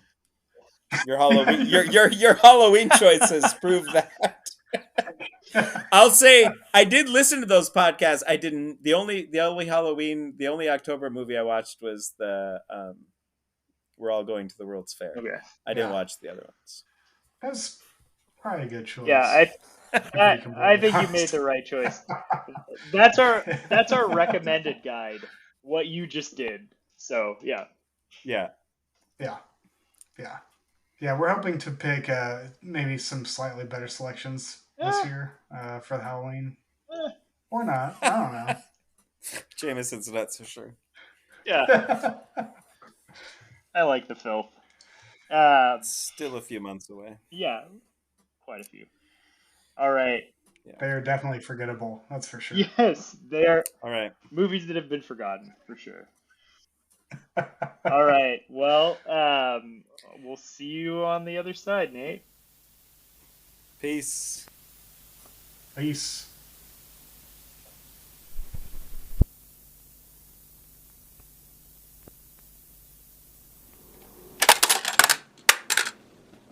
Your Halloween your Halloween choices prove that. I'll say I did listen to those podcasts. I didn't. The only October movie I watched was the We're All Going to the World's Fair. okay. I didn't watch the other ones. That's probably a good choice. Yeah, I think you honest. made the right choice. That's our recommended guide. What you just did. So yeah. Yeah. Yeah, we're hoping to pick maybe some slightly better selections this year for the Halloween. Or not. I don't know. Jamison's not so sure. Yeah. I like the filth. Still a few months away. Yeah, quite a few. All right. Yeah. They're definitely forgettable. That's for sure. Yes, they are All right. movies that have been forgotten for sure. All right. Well, we'll see you on the other side, Nate. Peace. Peace.